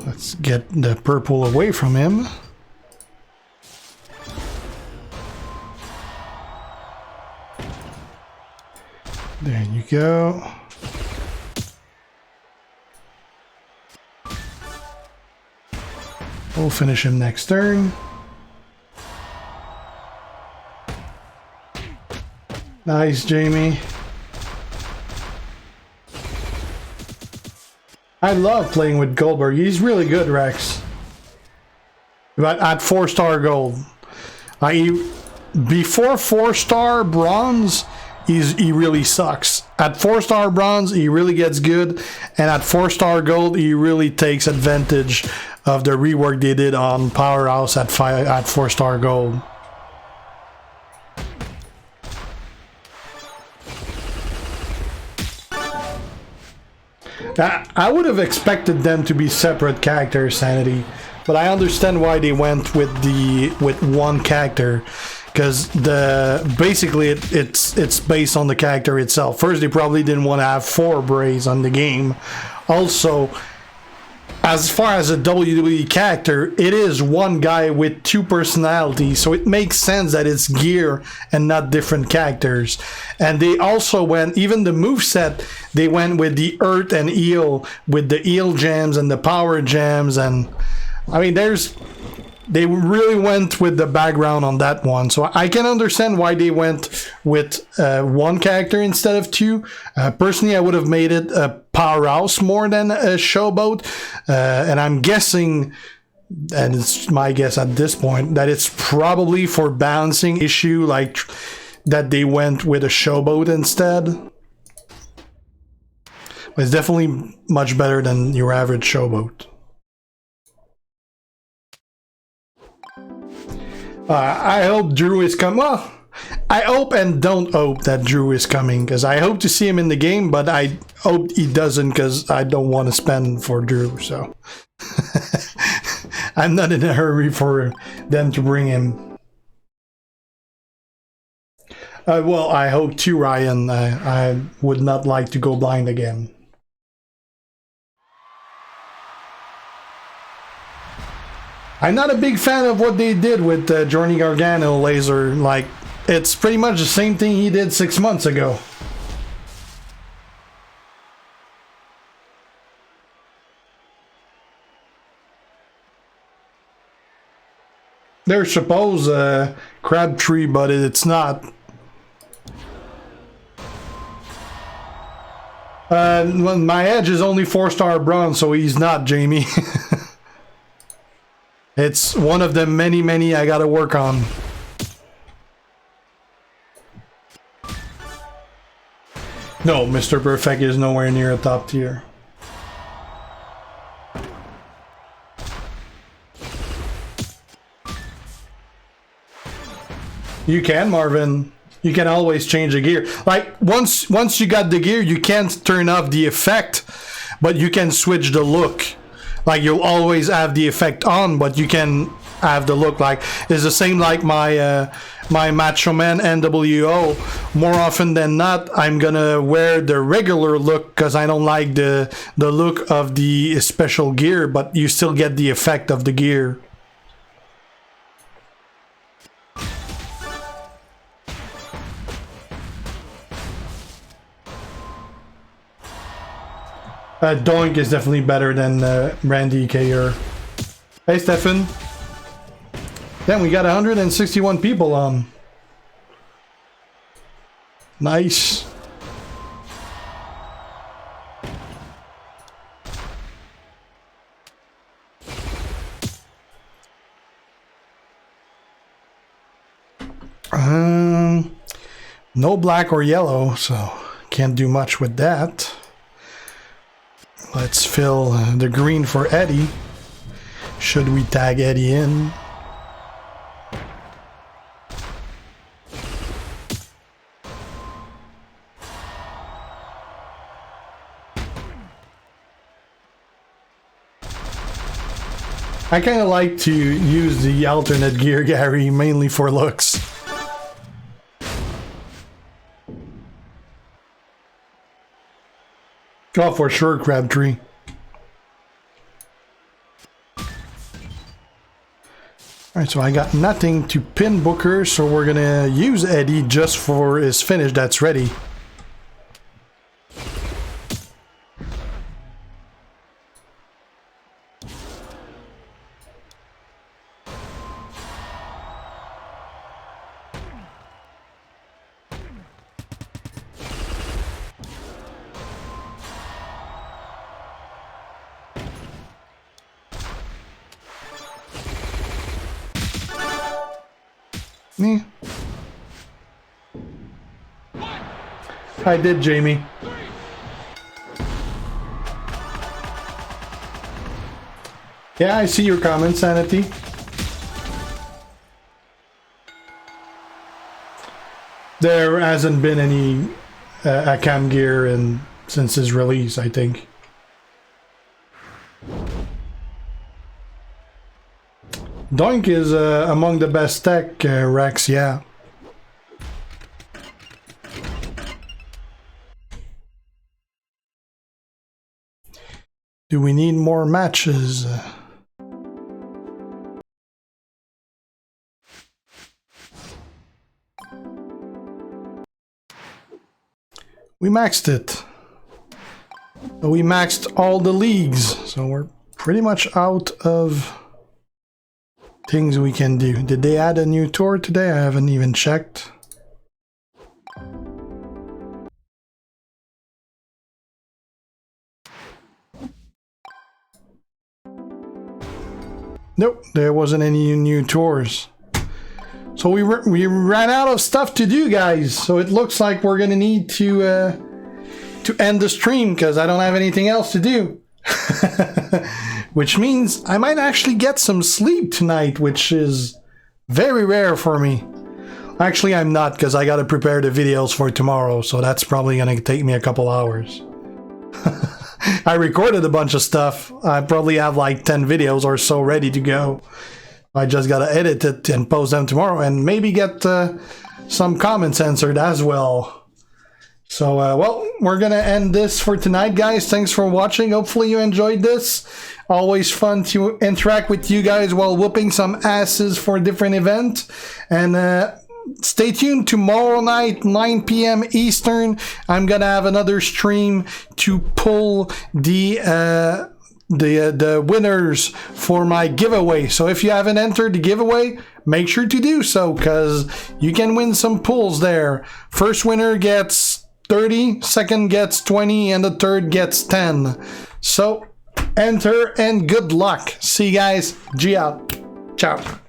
Let's get the purple away from him. There you go. We'll finish him next turn. Nice, Jamie. I love playing with Goldberg. He's really good, Rex. But at 4-star gold. Before 4-star bronze, he really sucks. At 4-star bronze, he really gets good. And at 4-star gold, he really takes advantage of the rework they did on Powerhouse at 4-star gold. I would have expected them to be separate characters, Sanity, but I understand why they went with one character, because basically it's based on the character itself. First, they probably didn't want to have 4 Brays on the game. Also, as far as a WWE character, it is one guy with 2 personalities, so it makes sense that it's gear and not different characters. And they also went, even the moveset, they went with the Earth and Eel, with the Eel gems and the Power gems, and I mean, there's they really went with the background on that one. So I can understand why they went with one character instead of two. Personally, I would have made it a powerhouse more than a showboat. And I'm guessing, and it's my guess at this point, that it's probably for balancing issue, like that they went with a showboat instead. But it's definitely much better than your average showboat. I hope Drew is coming. Well, I hope and don't hope that Drew is coming, because I hope to see him in the game, but I hope he doesn't, because I don't want to spend for Drew, so. I'm not in a hurry for them to bring him. Well, I hope too, Ryan. I would not like to go blind again. I'm not a big fan of what they did with Johnny Gargano laser. Like, it's pretty much the same thing he did 6 months ago. They're supposed Crabtree, but it's not. My edge is only 4-star bronze, so he's not, Jamie. It's one of the many I gotta work on. No, Mr. Perfect is nowhere near a top tier. You can, Marvin. You can always change the gear. Like, once you got the gear, you can't turn off the effect, but you can switch the look. Like, you'll always have the effect on, but you can have the look. Like, it's the same like my my Macho Man NWO. More often than not, I'm gonna wear the regular look because I don't like the look of the special gear, but you still get the effect of the gear. Doink is definitely better than Randy Kayer. Hey, Stefan. Then we got 161 people on. Nice. No black or yellow, so can't do much with that. Let's fill the green for Eddie. Should we tag Eddie in? I kind of like to use the alternate gear, Gary, mainly for looks. Oh, for sure, Crabtree. Alright, so I got nothing to pin Booker, so we're gonna use Eddie just for his finish that's ready. Me. I did, Jamie. Yeah, I see your comment, Sanity. There hasn't been any Akam gear since his release, I think. Doink is among the best tech, Rex, yeah. Do we need more matches? We maxed it. We maxed all the leagues, so we're pretty much out of things we can do. Did they add a new tour today? I haven't even checked. Nope, there wasn't any new tours. So we ran out of stuff to do, guys. So it looks like we're gonna need to end the stream because I don't have anything else to do. Which means I might actually get some sleep tonight, which is very rare for me. Actually, I'm not, because I gotta prepare the videos for tomorrow, so that's probably gonna take me a couple hours. I recorded a bunch of stuff. I probably have like 10 videos or so ready to go. I just gotta edit it and post them tomorrow and maybe get some comments answered as well. So, well, we're gonna end this for tonight, guys. Thanks for watching. Hopefully you enjoyed this. Always fun to interact with you guys while whooping some asses for a different event. And stay tuned tomorrow night, 9 p.m. Eastern. I'm gonna have another stream to pull the winners for my giveaway. So if you haven't entered the giveaway, make sure to do so, because you can win some pulls there. First winner gets 30, second gets 20, and the third gets 10. So enter and good luck. See you guys. G out. Ciao.